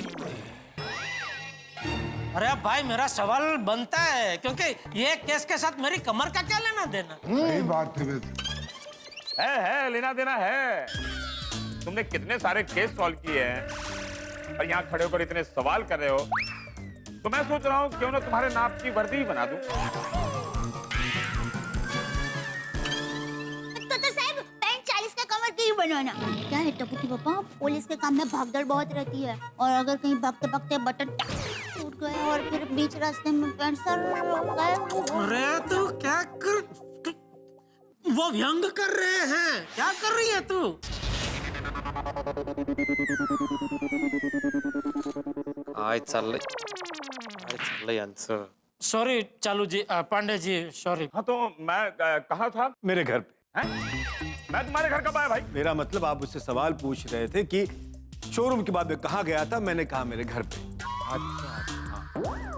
अरे भाई, मेरा सवाल बनता है क्योंकि ये केस के साथ मेरी कमर का क्या लेना देना? सही बात है, लेना देना है। तुमने कितने सारे केस सॉल्व किए हैं और यहाँ खड़े होकर इतने सवाल कर रहे हो, तो मैं सोच रहा हूँ क्यों ना तुम्हारे नाप की वर्दी ही बना दूं। तो साहब, पैंट 40 का कमर की ही बनवाना। क्या है टप्पू की पापा, पुलिस के काम में भागदौड़ बहुत रहती है, और अगर कहीं भागते भागते बटन टूट गए और फिर बीच रास्ते में पैंट सर गए। अरे तू क्या कर, वो व्यंग कर रहे हैं, क्या कर रही है तू? काय चाललंय यांचं? सॉरी चालू जी, पांडे जी, सॉरी। हाँ, तो मैं कहाँ था? मेरे घर पे। मैं तुम्हारे घर कब आया भाई? मेरा मतलब, आप उससे सवाल पूछ रहे थे कि शोरूम के बाद में कहाँ गया था। मैंने कहा मेरे घर पे।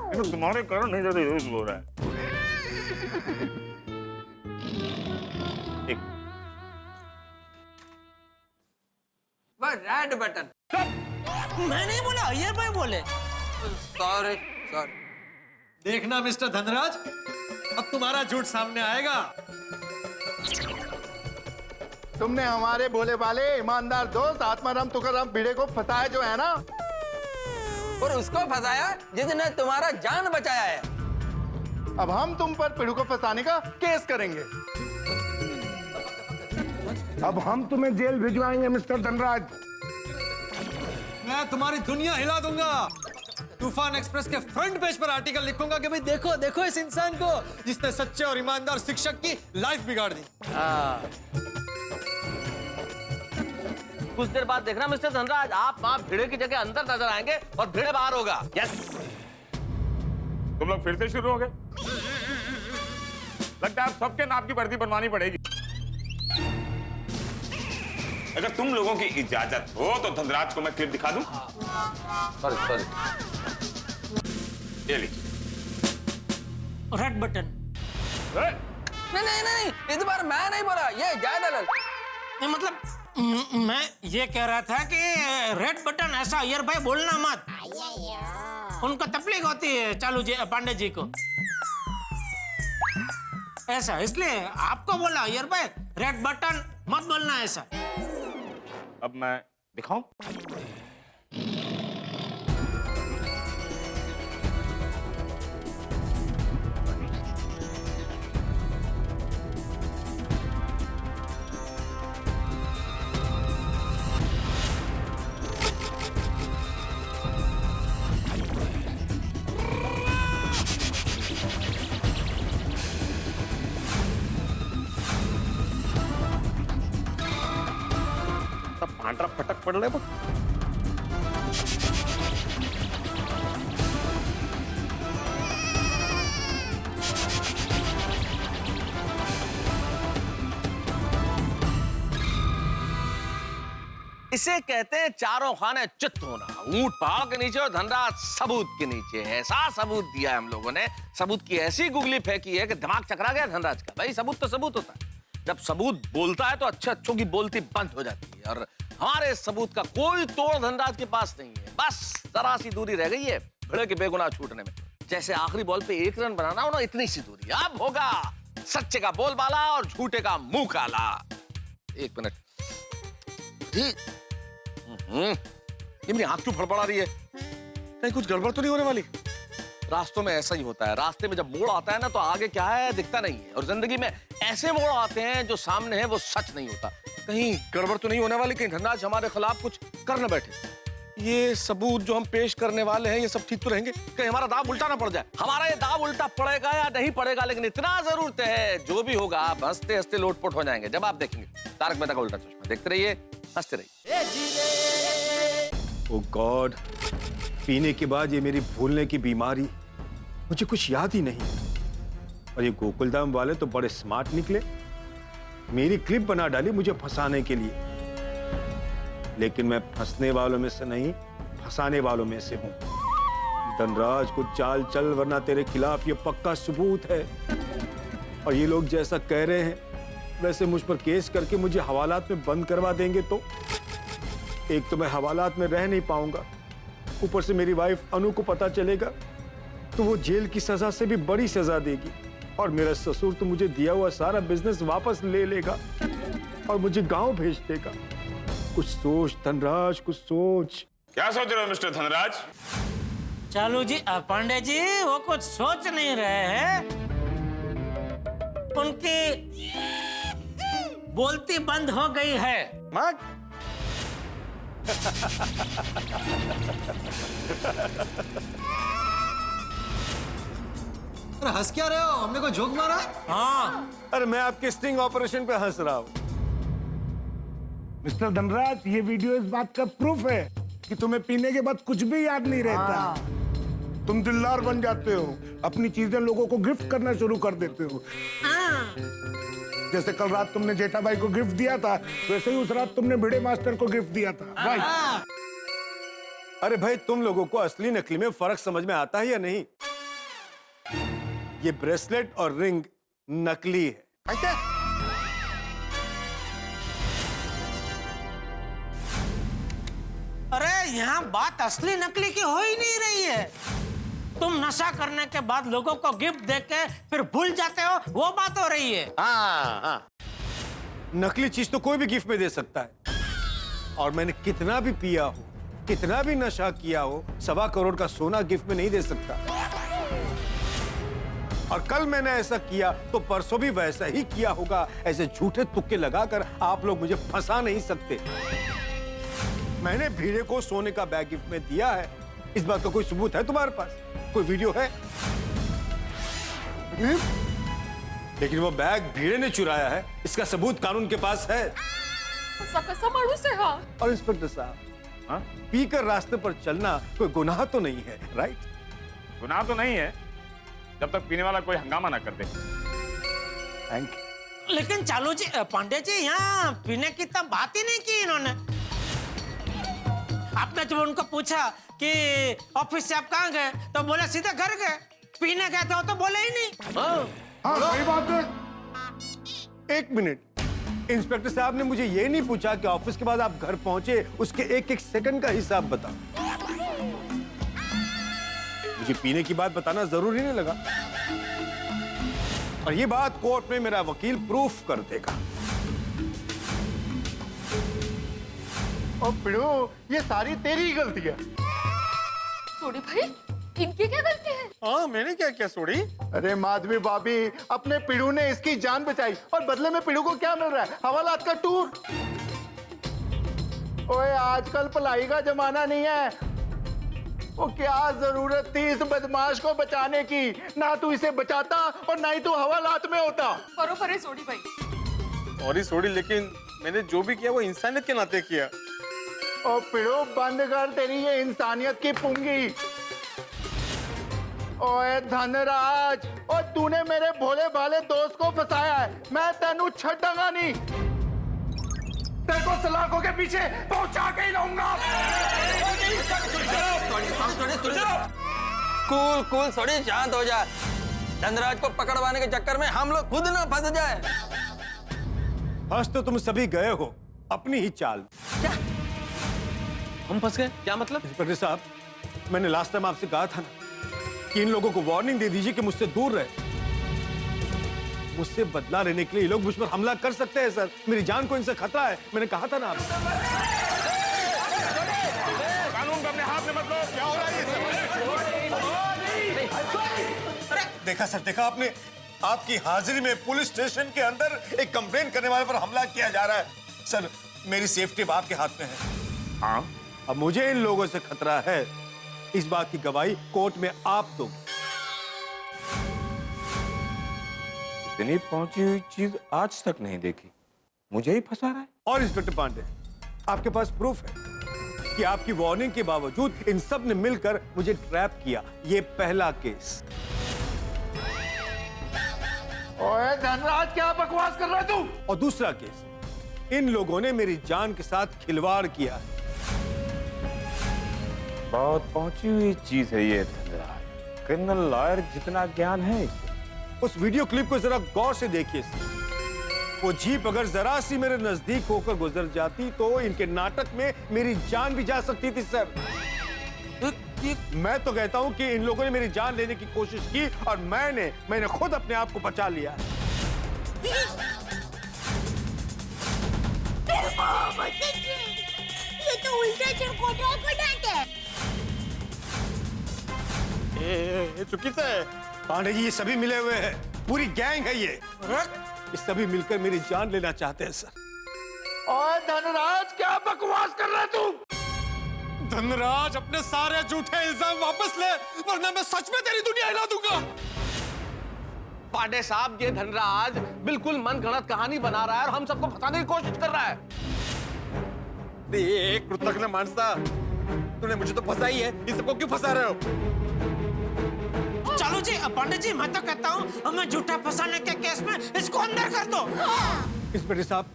अच्छा, तुम्हारे कारण नहीं ज्यादा यूज हो रहा है। वो रेड बटन। मैं नहीं बोला, ये भाई बोले। सॉरी। देखना मिस्टर धनराज, अब तुम्हारा झूठ सामने आएगा। तुमने हमारे भोले वाले ईमानदार दोस्त आत्माराम तुकाराम भिड़े को फंसाया जो है ना, और उसको फंसाया जिसने तुम्हारा जान बचाया है। अब हम तुम पर पिड़ू को फंसाने का केस करेंगे। अब हम तुम्हें जेल भिजवाएंगे मिस्टर धनराज। मैं तुम्हारी दुनिया हिला दूंगा। तूफान एक्सप्रेस के फ्रंट पेज पर आर्टिकल लिखूंगा कि भाई देखो देखो इस इंसान को जिसने सच्चे और ईमानदार शिक्षक की लाइफ बिगाड़ दी। कुछ देर बाद देखना मिस्टर धनराज, आप वहाँ भिड़े की जगह अंदर नजर आएंगे और भिड़े बाहर होगा। यस। तुम लोग फिर से शुरू हो गए। लगता है आप सबके नाप की वर्दी बनवानी पड़ेगी। अगर तुम लोगों की इजाजत हो तो धनराज को मैं क्लिप दिखा दूं। सॉरी। ये लीजिए। Red button. नहीं, इस बार मैं नहीं बोला, ये जयदलाल। मतलब मैं ये कह रहा था कि रेड बटन ऐसा अय्यर भाई बोलना मत, उनको तकलीफ होती है चालू जी, पांडे जी को ऐसा, इसलिए आपको बोला अय्यर भाई रेड बटन मत बोलना ऐसा। अब मैं दिखाऊं? भांडरा फटक पड़ रहे बघ. इसे कहते हैं चारों खाने चित होना. ऊंट पहाड़ के नीचे और धनराज सबूत के नीचे है. ऐसा सबूत दिया है हम लोगों ने, सबूत की ऐसी गुगली फेंकी है कि दिमाग चकरा गया धनराज का. भाई सबूत तो सबूत होता है. जब सबूत बोलता है तो अच्छे अच्छों की बोलती बंद हो जाती है. और हमारे सबूत का कोई तोड़ धनराज के पास नहीं है. बस जरा सी दूरी रह गई है भिड़े के बेगुनाह छूटने में. जैसे आखिरी बॉल पे 1 रन बनाना हो ना, इतनी सी दूरी. अब होगा सच्चे का बोलबाला और झूठे का मुंह काला. 1 मिनट जी. ये मेरी आंख क्यों फड़फड़ा रही है? कहीं कुछ गड़बड़ तो नहीं होने वाली? रास्तों में ऐसा ही होता है. रास्ते में जब मोड़ आता है ना तो आगे क्या है दिखता नहीं है. और जिंदगी में ऐसे मोड़ आते हैं जो सामने है वो सच नहीं होता. कहीं गड़बड़ तो नहीं होने वाली? कहीं धनराज हमारे खिलाफ कुछ कर न बैठे? ये सबूत जो हम पेश करने वाले हैं ये सब ठीक तो रहेंगे? कहीं हमारा दाव उल्टा ना पड़ जाए? हमारा ये दाव उल्टा पड़ेगा या नहीं पड़ेगा, लेकिन इतना जरूर तय है जो भी होगा आप हंसते हंसते लोटपोट हो जाएंगे जब आप देखेंगे तारक मेहता का उल्टा चश्मा. देखते रहिए, हंसते रहिए. ओह गॉड, पीने के बाद ये मेरी भूलने की बीमारी, मुझे कुछ याद ही नहीं. और ये गोकुलधाम वाले तो बड़े स्मार्ट निकले. मेरी क्लिप बना डाली मुझे फंसाने के लिए. लेकिन मैं फंसने वालों में से नहीं, फंसाने वालों में से हूं. धनराज को चाल चल, वरना तेरे खिलाफ ये पक्का सबूत है. और ये लोग जैसा कह रहे हैं वैसे मुझ पर केस करके मुझे हवालात में बंद करवा देंगे तो एक तो मैं हवालात में रह नहीं पाऊंगा, ऊपर से मेरी वाइफ अनु को पता चलेगा तो वो जेल की सजा से भी बड़ी सजा देगी. और मेरा ससुर तो मुझे दिया हुआ सारा बिजनेस वापस ले लेगा और मुझे गांव भेज देगा. कुछ सोच धनराज, कुछ सोच. क्या सोच रहे हो मिस्टर धनराज? चालू जी, पांडे जी वो कुछ सोच नहीं रहे हैं. उनकी बोलती बंद हो गई है. अरे हंस क्या रहे हो? हमने कोई जोक मारा? हाँ. अरे मैं आपके स्टिंग ऑपरेशन पे हंस रहा हूं. मिस्टर धनराज, ये वीडियो इस बात का प्रूफ है कि तुम्हें पीने के बाद कुछ भी याद नहीं रहता. तुम दिलदार बन जाते हो, अपनी चीजें लोगों को गिफ्ट करना शुरू कर देते हो. जैसे कल रात तुमने जेठा भाई को गिफ्ट दिया था, वैसे ही उस रात तुमने भिड़े मास्टर को गिफ्ट दिया था. राइट. अरे भाई, तुम लोगों को असली नकली में फर्क समझ में आता है या नहीं? ये ब्रेसलेट और रिंग नकली है. अरे यहाँ बात असली नकली की हो ही नहीं रही है. तुम नशा करने के बाद लोगों को गिफ्ट देके फिर भूल जाते हो, वो बात हो रही है. हाँ. नकली चीज तो कोई भी गिफ्ट में दे सकता है. और मैंने कितना भी पिया हो, कितना भी नशा किया हो, 1.25 करोड़ का सोना गिफ्ट में नहीं दे सकता. और कल मैंने ऐसा किया तो परसों भी वैसा ही किया होगा. ऐसे झूठे तुक्के लगाकर आप लोग मुझे फंसा नहीं सकते. मैंने भीड़े को सोने का बैग गिफ्ट में दिया है. इस बात का कोई सबूत है तुम्हारे पास? कोई वीडियो है? लेकिन वो बैग भीड़े ने चुराया है, इसका सबूत कानून के पास है. और इंस्पेक्टर साहब, पीकर रास्ते पर चलना कोई गुनाह तो नहीं है, राइट? गुनाह तो नहीं है जब तक पीने वाला कोई हंगामा ना कर दे. Thank you. लेकिन चालू जी, पांडे जी यहाँ पीने की तो बात ही नहीं की इन्होंने. आपने जब उनको पूछा कि ऑफिस से आप कहाँ गए तो बोले सीधे घर गए. पीने गए थे तो बोले ही नहीं. हाँ, सही बात है. 1 मिनट, इंस्पेक्टर साहब ने मुझे ये नहीं पूछा कि ऑफिस के बाद आप घर पहुंचे उसके 1-1 सेकंड का हिसाब बताओ. मुझे पीने की बात बताना जरूरी नहीं लगा. और ये बात कोर्ट में मेरा वकील प्रूफ कर देगा. और पिड़ू, ये सारी तेरी गलती है. सोडी भाई, इनकी क्या गलती है? हाँ, मैंने क्या किया सोडी? अरे माधवी भाभी, अपने पिड़ू ने इसकी जान बचाई और बदले में पिड़ू को क्या मिल रहा है? हवालात का टूर. ओए, आजकल पढ़ाई का जमाना नहीं है. वो क्या जरूरत थी इस बदमाश को बचाने की? ना तू इसे बचाता और ना ही तू हवालात में होता. बरोबर है सोडी भाई. सॉरी सोडी, लेकिन मैंने जो भी किया वो इंसानियत के नाते किया। और पिड़ो बंद कर तेरी ये इंसानियत की पुंगी। ओए धनराज, और तूने मेरे भोले भाले दोस्त को फंसाया है, मैं तेनू छड्डांगा नहीं। तेरे को सलाखों के पीछे पहुंचा के ही लाऊंगा। कूल कूल थोड़ी शांत हो जा। धनराज को पकड़वाने के चक्कर में हम लोग खुद ना फंस जाए। फंस तो तुम सभी गए हो अपनी ही चाल। क्या हम फंस गए? क्या मतलब? इंस्पेक्टर साहब, मैंने लास्ट टाइम आपसे कहा था ना कि इन लोगों को वार्निंग दे दीजिए कि मुझसे दूर रहे। मुझसे बदला लेने के लिए ये लोग मुझ पर हमला कर सकते हैं सर। मेरी जान को इनसे खतरा है, मैंने कहा था ना आपसे। कानून को अपने हाथ में मत लो। क्या हो रहा है ये? देखा सर, देखा आपने? आपकी हाजिरी में पुलिस स्टेशन के अंदर एक कंप्लेंट करने वाले पर हमला किया जा रहा है। सर, मेरी सेफ्टी अब आपके हाथ में है। हाँ, अब मुझे इन लोगों से खतरा है, इस बात की गवाही कोर्ट में आप दोगे। इतनी पहुंची हुई चीज आज तक नहीं देखी, मुझे ही फंसा रहा है। और इंस्पेक्टर पांडे, आपके पास प्रूफ है कि आपकी वार्निंग के बावजूद इन सब ने मिलकर मुझे ट्रैप किया। ये पहला केस। ओए धनराज, क्या बकवास कर रहा है तू? और दूसरा केस, इन लोगों ने मेरी जान के साथ खिलवाड़ किया है। बहुत पहुंची हुई चीज है ये धनराज। क्रिमिनल लॉयर जितना ज्ञान है इसे। उस वीडियो क्लिप को जरा गौर से देखिए। वो जीप अगर जरा सी मेरे नजदीक होकर गुजर जाती तो इनके नाटक में मेरी जान भी जा सकती थी सर। मैं तो कहता हूं कि इन लोगों ने मेरी जान लेने की कोशिश की और मैंने खुद अपने आप को बचा लिया। ये तो उल्टा चरकोटा को डांटे। ये चुकीचा है पांडे जी, ये सभी मिले हुए हैं, पूरी गैंग है ये सभी मिलकर मेरी जान लेना चाहते हैं सर। ओए धनराज, क्या बकवास कर रहा है तू? धनराज, अपने सारे झूठे इल्जाम वापस ले, वरना मैं सच में तेरी दुनिया हिला दूंगा। पांडे साहब, ये धनराज बिल्कुल मनगढ़ंत कहानी बना रहा है और हम सबको फंसाने की कोशिश कर रहा है। एक कृतज्ञ मानसा, तूने मुझे तो फंसा ही है, इन सबको क्यों फंसा रहे हो? चलो जी पांडे जी, मैं तो कहता हूँ हमें झूठा फंसाने के केस में इसको अंदर कर दो। इंस्पेक्टर साहब,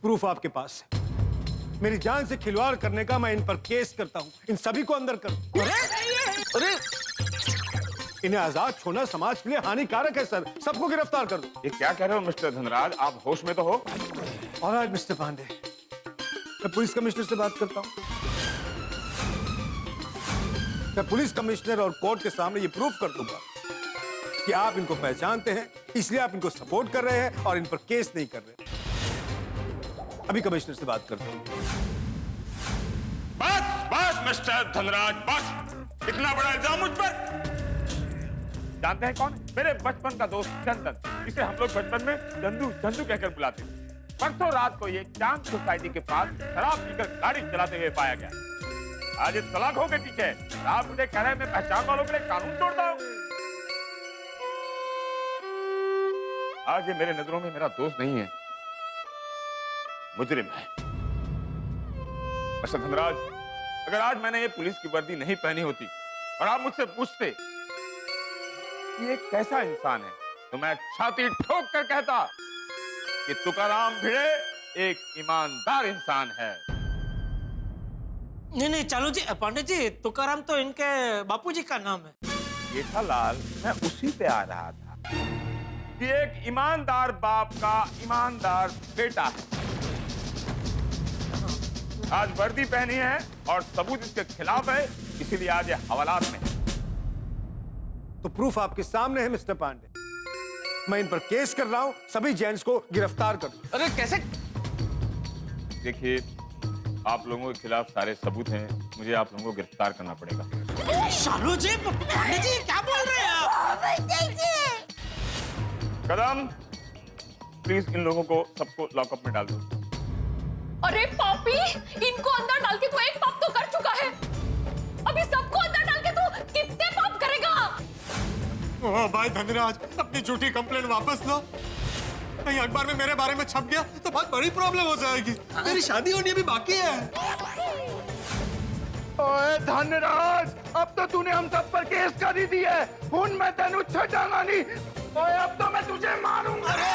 प्रूफ आपके पास है। मेरी जान से खिलवाड़ करने का मैं इन पर केस करता हूँ। इन सभी को अंदर कर दो। अरे इन्हें आजाद छोड़ना समाज के लिए हानिकारक है सर। सबको गिरफ्तार कर दो। ये क्या कह रहे हो मिस्टर धनराज? आप होश में तो हो? ऑलराइट मिस्टर पांडे, मैं पुलिस कमिश्नर से बात करता हूँ। मैं पुलिस कमिश्नर और कोर्ट के सामने ये प्रूफ कर दूंगा कि आप इनको पहचानते हैं, इसलिए आप इनको सपोर्ट कर रहे हैं और इन पर केस नहीं कर रहे। अभी कमिश्नर से बात करता हूँ। बस बस मिस्टर धनराज, बस। इतना बड़ा इल्जाम मुझ पर। जानते हैं कौन? मेरे बचपन का दोस्त चंदन, जिसे हम लोग बचपन में चंदू चंदू कहकर बुलाते थे। परसों रात को ये चांद सोसाइटी के पास शराब पीकर गाड़ी चलाते हुए पाया गया। आज इस सलाखों के पीछे आप मुझे कह रहे हैं मैं पहचान वालों के लिए कानून तोड़ता हूं। आज ये मेरे नजरों में मेरा दोस्त नहीं है, मुजरिम है। मिस्टर धनराज, अगर आज मैंने ये पुलिस की वर्दी नहीं पहनी होती और आप मुझसे पूछते ये कैसा इंसान है, तो मैं छाती ठोक कर कहता कि तुकाराम भिड़े एक ईमानदार इंसान है। नहीं चलो जी पांडे जी, तुकाराम तो इनके बापूजी का नाम है। जेठालाल, मैं उसी पे आ रहा था कि एक ईमानदार बाप का ईमानदार बेटा है। आज वर्दी पहनी है और सबूत इसके खिलाफ है, इसीलिए आज ये हवालात में है। तो प्रूफ आपके सामने है मिस्टर पांडे। मैं इन पर केस कर रहा हूं, सभी जेंट्स को गिरफ्तार कर दो। अरे कैसे? देखिए, आप लोगों के खिलाफ सारे सबूत हैं, मुझे आप लोगों को गिरफ्तार करना पड़ेगा। शालू जी, पांडे जी क्या बोल रहे हैं आप? कदम, प्लीज इन लोगों को सबको लॉकअप में डाल दो। अरे पापी, इनको अंदर डाल के तू एक पाप तो कर चुका है, अभी सबको अंदर डाल के तू कितने पाप करेगा? ओ भाई धनराज, अपनी झूठी कंप्लेंट वापस लो। कहीं अखबार में मेरे बारे में छप गया तो बहुत बड़ी प्रॉब्लम हो जाएगी। मेरी शादी होनी अभी बाकी है। ओए धनराज, अब तो तूने हम सब पर केस कर ही दिया है। हुन मैं तेनू छड़ांगा नहीं। ओए अब तो मैं तुझे मारूंगा। अरे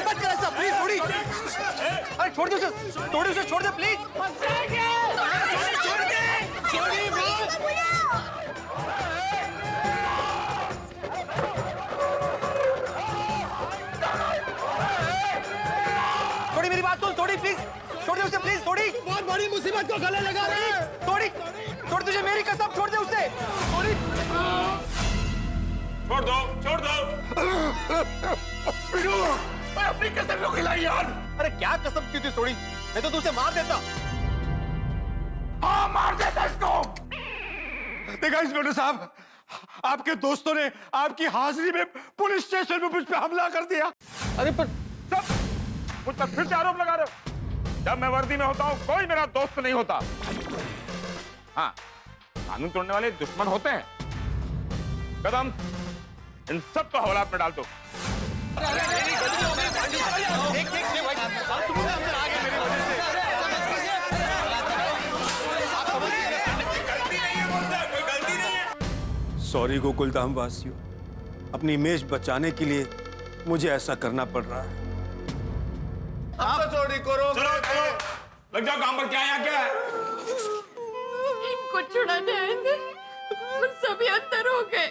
मत कर ऐसा प्लीज, थोड़ी। अरे छोड़ दे उसे, छोड़ दे प्लीज। थोड़ी मेरी बात सुन, थोड़ी प्लीज, छोड़ दे उसे प्लीज, थोड़ी। बहुत बड़ी मुसीबत को गले लगा रही है। थोड़ी तुझे मेरी कसम, छोड़ दे उसे, थोड़ी। छोड़ दो। अपनी कसम को खिलाई यार। अरे क्या कसम की थी थोड़ी, मैं तो तुझे मार देता। हाँ मार देता इसको। देखा इंस्पेक्टर साहब, आपके दोस्तों ने आपकी हाजिरी में पुलिस स्टेशन में मुझ पे हमला कर दिया। अरे पर सब मुझ पर फिर से आरोप लगा रहे हो। जब मैं वर्दी में होता हूँ कोई मेरा दोस्त नहीं होता। हाँ, कानून तोड़ने वाले दुश्मन होते हैं। कदम इन सब को हवालात में डाल दो। सॉरी गोकुलधाम वासियों, अपनी इमेज बचाने के लिए मुझे ऐसा करना पड़ रहा है। अब तो चोरी करो। चलो लग जाओ काम पर। क्या क्या है? इनको छुड़ाने आए थे और सभी अंदर हो गए।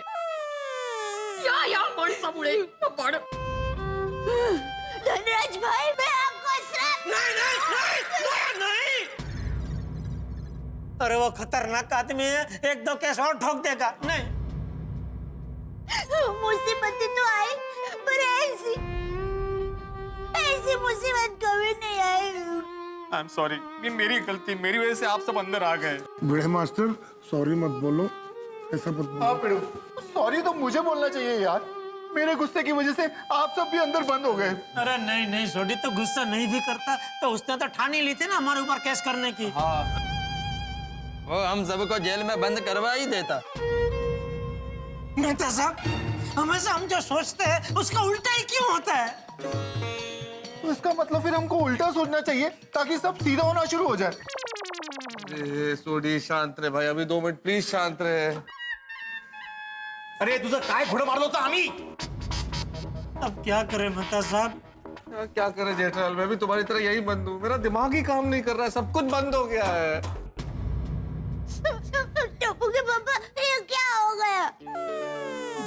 या कौन सा बुढ़े तो बड़। धनराज भाई, मैं आपको श्राप। नहीं। अरे वो खतरनाक आदमी है, एक दो केस और ठोक देगा। नहीं, मुसीबत तो आई, पर ऐसी मुसीबत कभी नहीं आई। आई एम सॉरी, ये मेरी गलती, मेरी वजह से आप सब अंदर आ गए। बूढ़े मास्टर, सॉरी मत बोलो, ऐसा मत बोलो। आप सॉरी तो मुझे बोलना चाहिए यार। मेरे गुस्से की वजह से आप सब भी अंदर बंद हो गए। अरे नहीं सोडी तो गुस्सा नहीं भी करता तो उसने तो ठान ही ली थी ना हमारे ऊपर केस करने की। हाँ, वो हम सबको जेल में बंद करवा ही देता। नेता साहब, हमेशा हम जो सोचते हैं उसका उल्टा ही क्यों होता है? तो इसका मतलब फिर हमको उल्टा सोचना चाहिए ताकि सब सीधा होना शुरू हो जाए। सोडी शांत रहे भाई, अभी 2 मिनट प्लीज शांत रहे। अरे तुझे काय घोड़ा मार होता हमी। अब क्या करे मेहता साहब? क्या करे जेठालाल, मैं भी तुम्हारी तरह यही बंद हूँ। मेरा दिमाग ही काम नहीं कर रहा है, सब कुछ बंद हो गया है। टप्पू के पापा, ये क्या हो गया?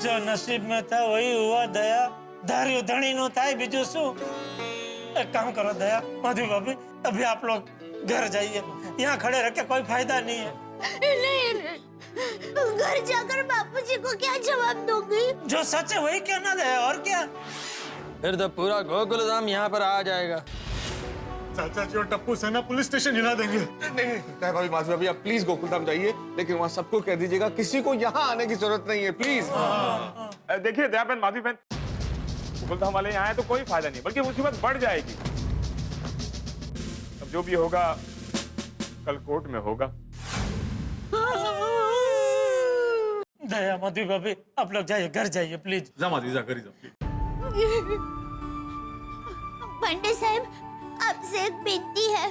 जो नसीब में था वही हुआ दया। धारी धनी नो था बिजू सु। एक काम करो दया, माधवी भाभी, अभी आप लोग घर जाइए। यहाँ खड़े रह के कोई फायदा नहीं है। नहीं, घर जाकर बापूजी को क्या जवाब दूंगी? जो सच है वही कहना दया, और क्या? फिर तो पूरा गोकुलधाम यहाँ पर आ जाएगा। चाचा जी और टप्पू सेना पुलिस स्टेशन हिला देंगे। नहीं भाभी, माधवी भाभी, आप प्लीज गोकुलधाम जाइए, लेकिन वहाँ सबको कह दीजिएगा किसी को यहाँ आने की जरूरत नहीं है, प्लीज। देखिए दया बहन, माधवी बहन, गोकुलधाम वाले यहाँ आए तो कोई फायदा नहीं, बल्कि मुसीबत बढ़ जाएगी। अब जो भी होगा कल कोर्ट में होगा। दया, माधवी भाभी, आप लोग जाइए, घर जाइए प्लीज। जा माधवी, जा घर जा। पंडित साहब, आपसे एक विनती है।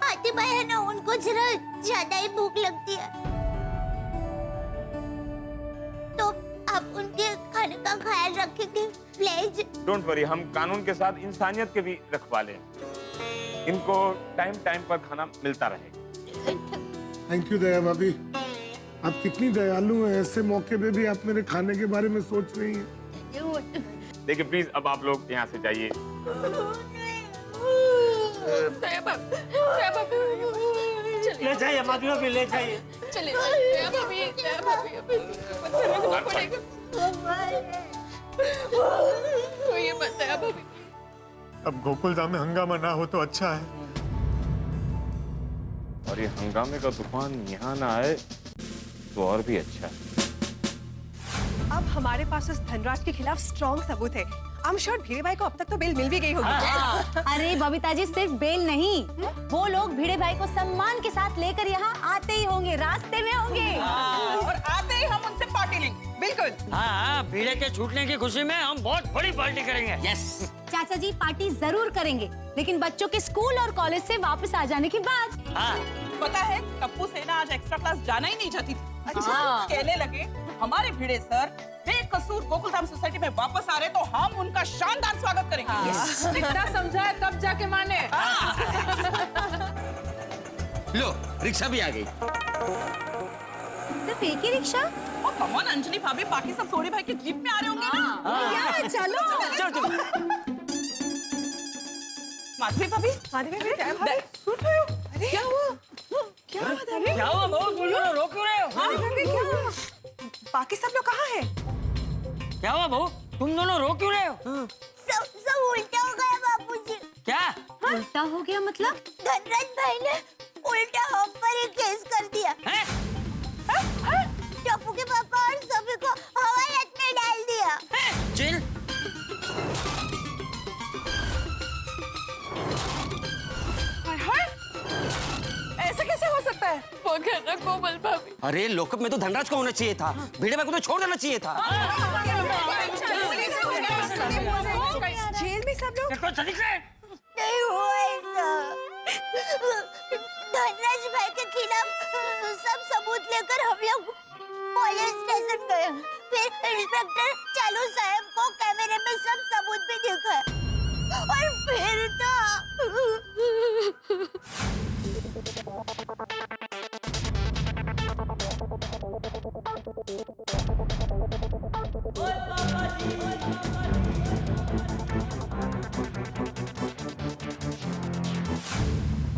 फातिमा है ना, उनको जरा ज्यादा ही भूख लगती है, तो आप उनके खाने का ख्याल रखेंगे प्लीज। डोंट वरी, हम कानून के साथ इंसानियत के भी रखवाले हैं। इनको टाइम टाइम पर खाना मिलता रहेगा। थैंक यू दया भाभी, आप कितनी दयालु हैं। ऐसे मौके पे भी आप मेरे खाने के बारे में सोच रही हैं। देखिए प्लीज, अब आप लोग यहाँ से जाइए। ले जाइए माधवी भाभी, ले जाइए। चले दया भाभी, तो ये मत दया भाभी। अब गोकुलधाम में हंगामा ना हो तो अच्छा है। और ये हंगामे का तूफान यहाँ ना आए तो और भी अच्छा है। अब हमारे पास उस धनराज के खिलाफ स्ट्रॉन्ग सबूत है। I'm sure भिड़े भाई को अब तक तो बेल मिल भी गई होगी। अरे बबीता जी, सिर्फ बेल नहीं, वो लोग भिड़े भाई को सम्मान के साथ लेकर यहाँ आते ही होंगे, रास्ते में होंगे। और आते ही हम उनसे पार्टी लेंगे। बिल्कुल। हाँ, भिड़े के छूटने की खुशी में हम बहुत बड़ी पार्टी करेंगे। यस। चाचा जी पार्टी जरूर करेंगे, लेकिन बच्चों के स्कूल और कॉलेज से वापस आ जाने के बाद। पता है, टप्पू सेना आज एक्स्ट्रा क्लास जाना ही नहीं चाहती थी। अच्छा। कहने लगे हमारे भिड़े सर बेकसूर गोकुलधाम सोसाइटी में वापस आ रहे तो हम उनका शानदार स्वागत करेंगे। जितना समझाया तब जाके माने। लो, रिक्शा भी आ गई। सिर्फ एक ही रिक्शा? कमॉन अंजलि भाभी, बाकी सब सोनी भाई के जीप में आ रहे होंगे ना। चलो। माधवी भाभी, सुन रहे हो? अरे क्या हुआ? क्या हुआ बहू, तुम लोग रो क्यों रहे हो? बाकी सब लोग कहाँ हैं? क्या हुआ बहू, तुम दोनों रो क्यों रहे हो? सब उल्टा हो गया बापूजी। क्या उल्टा हो गया मतलब? धनराज भाई ने उल्टा हम पर ही केस कर दिया। टप्पू के पापा और सभी को हवालात में डाल दिया। चिल। ऐसा कैसे हो सकता है? वो कहना कोमल भाभी। अरे लॉकअप में तो धनराज को होना चाहिए था, भिड़े भाई को तो छोड़ देना चाहिए था। जेल में सब लोग नहीं हुआ ऐसा। धनराज भाई के खिलाफ सब सबूत लेकर हम लोग पुलिस स्टेशन गए। फिर इंस्पेक्टर चालू साहब को कैमरे में सब सबूत भी दिखा और फिर तो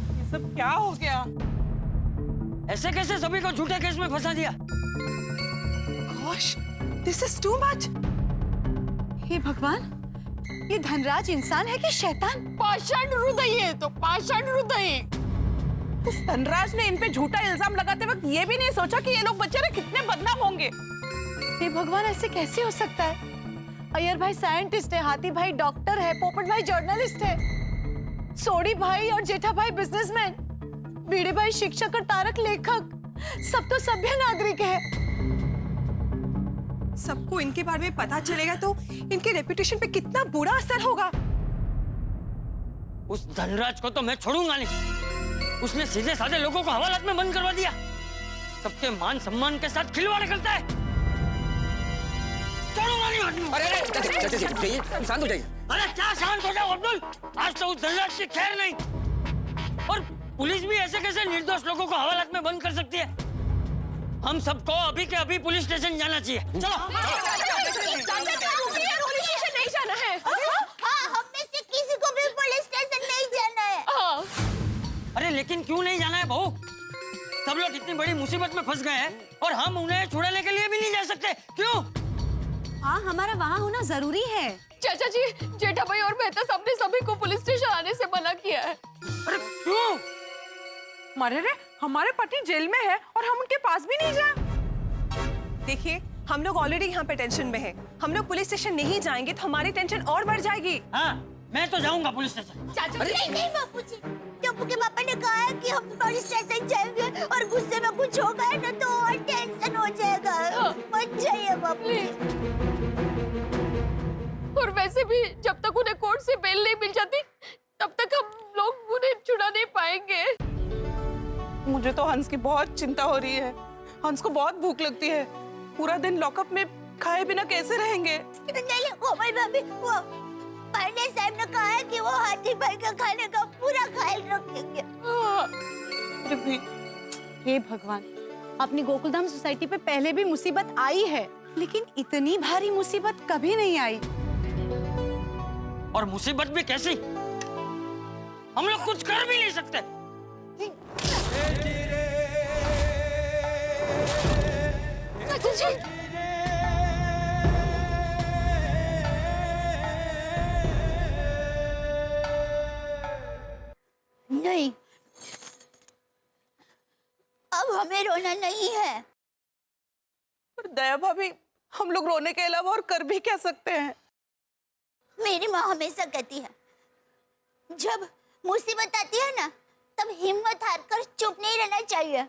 ये सब क्या हो गया? ऐसे कैसे सभी को झूठे केस में फंसा दिया? Gosh, this is too much. हे भगवान, ये धनराज इंसान है कि शैतान? पाषाण हृदय है तो पाषाण हृदय। उस धनराज ने इन पे झूठा इल्जाम लगाते वक्त ये भी नहीं सोचा कि ये लोग बेचारे कितने बदनाम होंगे। हे भगवान, ऐसे कैसे हो सकता है? अय्यर भाई साइंटिस्ट है, हाथी भाई डॉक्टर है, पोपट भाई जर्नलिस्ट है, सोडी भाई और जेठा भाई बिजनेसमैन, भिड़े भाई शिक्षक और तारक लेखक, सब तो सभ्य नागरिक है। सबको इनके बारे में पता चलेगा तो इनके रेपुटेशन पे कितना बुरा असर होगा। उस धनराज को तो मैं छोड़ूंगा नहीं। उसने सीधे साधे लोगों को हवालात में बंद करवा दिया। सबके मान सम्मान के साथ खिलवाड़ करता है। छोड़ूंगा नहीं। अरे शांत हो जाइए। अरे क्या शांत हो जाओ अब्दुल, आज तो उस धनराज की खैर नहीं। और पुलिस भी ऐसे कैसे निर्दोष लोगों को हवालात में बंद कर सकती है? हम सबको अभी के अभी पुलिस स्टेशन जाना चाहिए। चलो। पुलिस स्टेशन नहीं जाना है। हाँ, हम में से किसी को भी पुलिस स्टेशन नहीं जाना है। अरे लेकिन क्यों नहीं जाना है बहू? सब लोग इतनी बड़ी मुसीबत में फंस गए हैं और हम उन्हें छुड़ाने के लिए भी नहीं जा सकते। क्यों? हाँ, हमारा वहाँ होना जरूरी है। चाचा जी, जेठा भाई और मेहता साहब ने सभी को पुलिस स्टेशन आने से मना किया है। अरे क्यों? मरे रे, हमारे पति जेल में है और हम उनके पास भी नहीं जा। देखिए, हम लोग ऑलरेडी यहाँ पे टेंशन में हैं। हम लोग पुलिस स्टेशन नहीं जाएंगे तो हमारी टेंशन और बढ़ जाएगी। हाँ, मैं तो जाऊंगा पुलिस स्टेशन। चाचा नहीं बापूजी, टप्पू के पापा ने कहा है कि हम पुलिस स्टेशन जाएंगे और गुस्से में कुछ हो गया ना तो और टेंशन हो जाएगा। मत जाइए बापूजी। और वैसे भी जब तक उन्हें कोर्ट से बेल नहीं मिल जाती तब तक हम लोग उन्हें छुड़ा नहीं पाएंगे। मुझे तो हंस की बहुत चिंता हो रही है। हंस को बहुत भूख लगती है। पूरा दिन लॉकअप में खाए बिना कैसे रहेंगे? नहीं कोमल भाभी, वो पांडे साहब ने कहा है कि वो हाथी भाई का खाने का पूरा ख्याल रखेंगे। हे भगवान, अपनी गोकुलधाम सोसाइटी पे पहले भी मुसीबत आई है, लेकिन इतनी भारी मुसीबत कभी नहीं आई। और मुसीबत भी कैसी? हम लोग कुछ कर भी नहीं सकते। चाचा जी, नहीं, अब हमें रोना नहीं है। दया भाभी, हम लोग रोने के अलावा और कर भी क्या सकते हैं? मेरी माँ हमेशा कहती है, जब मुसीबत आती है ना, तब हिम्मत हारकर चुप नहीं रहना चाहिए।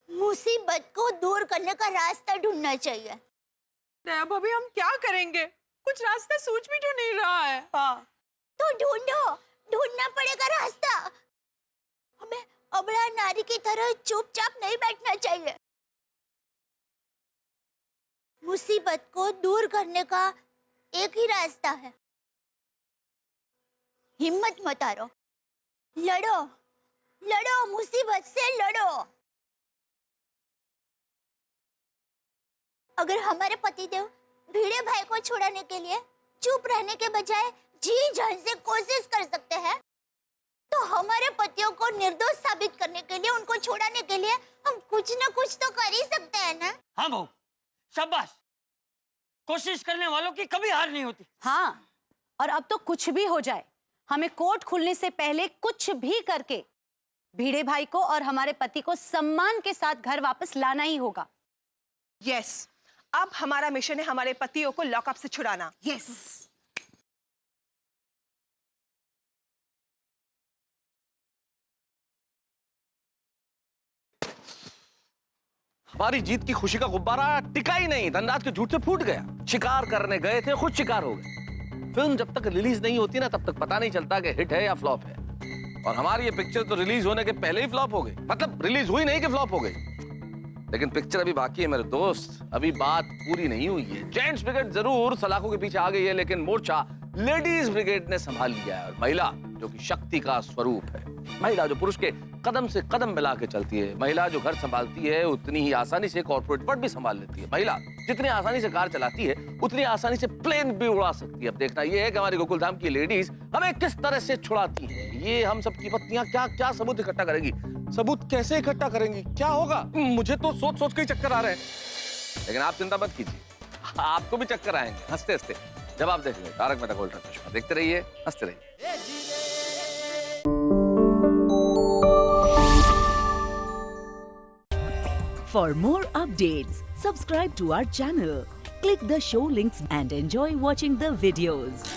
मुसीबत को दूर करने का रास्ता ढूंढना चाहिए। दया भाभी, हम क्या करेंगे? कुछ रास्ता सूझ भी तो नहीं रहा है। हाँ, तो ढूंढना पड़ेगा रास्ता। हमें अबला नारी की तरह चुपचाप नहीं बैठना चाहिए। मुसीबत को दूर करने का एक ही रास्ता है, हिम्मत मत हारो, लड़ो, मुसीबत से लड़ो। अगर हमारे पतिदेव भिड़े भाई को छुड़ाने के लिए चुप रहने के बजाय जी जान से कोशिश कर सकते हैं, तो हमारे पतियों को निर्दोष साबित करने के लिए, उनको छुड़ाने के लिए हम कुछ न कुछ तो कर ही सकते हैं ना। हाँ बहू, शाबाश। कोशिश करने वालों की कभी हार नहीं होती। हाँ, और अब तो कुछ भी हो जाए, हमें कोर्ट खुलने से पहले कुछ भी करके भिड़े भाई को और हमारे पति को सम्मान के साथ घर वापस लाना ही होगा। यस, अब हमारा मिशन है हमारे पतियों को लॉकअप से छुड़ाना। यस। हमारी जीत की खुशी का गुब्बारा टिका ही नहीं, धनराज के झूठ से फूट गया। शिकार करने गए थे, खुद शिकार हो गए। फिल्म जब तक रिलीज नहीं होती ना, तब तक पता नहीं चलता कि हिट है या फ्लॉप है। और हमारी ये पिक्चर तो रिलीज होने के पहले ही फ्लॉप हो गई। मतलब रिलीज हुई नहीं कि फ्लॉप हो गई। लेकिन पिक्चर अभी बाकी है मेरे दोस्त, अभी बात पूरी नहीं हुई है। जेंट्स ब्रिगेड जरूर सलाखों के पीछे आ गई है, लेकिन मोर्चा लेडीज ब्रिगेड ने संभाल लिया है। और महिला जो कि शक्ति का स्वरूप है, महिला जो पुरुष के कदम से कदम मिला के चलती है, महिला जो घर संभालती है उतनी ही आसानी से कॉर्पोरेट वर्ल्ड भी संभाल लेती है। महिला जितनी आसानी से कार चलाती है उतनी आसानी से प्लेन भी उड़ा सकती है। अब देखना ये है कि हमारी गोकुलधाम की लेडीज हमें किस तरह से छुड़ाती हैं। ये हम सब की पत्नियां क्या क्या सबूत इकट्ठा करेंगी, सबूत कैसे इकट्ठा करेंगी, क्या होगा, मुझे तो सोच सोच के ही चक्कर आ रहे हैं। लेकिन आप चिंता मत कीजिए, आपको भी चक्कर आएंगे हंसते हंसते जब आप देखेंगे तारक मेहता का उल्टा चश्मा। देखते रहिए, हंसते रहिए। For more updates, subscribe to our channel, click the show links and enjoy watching the videos.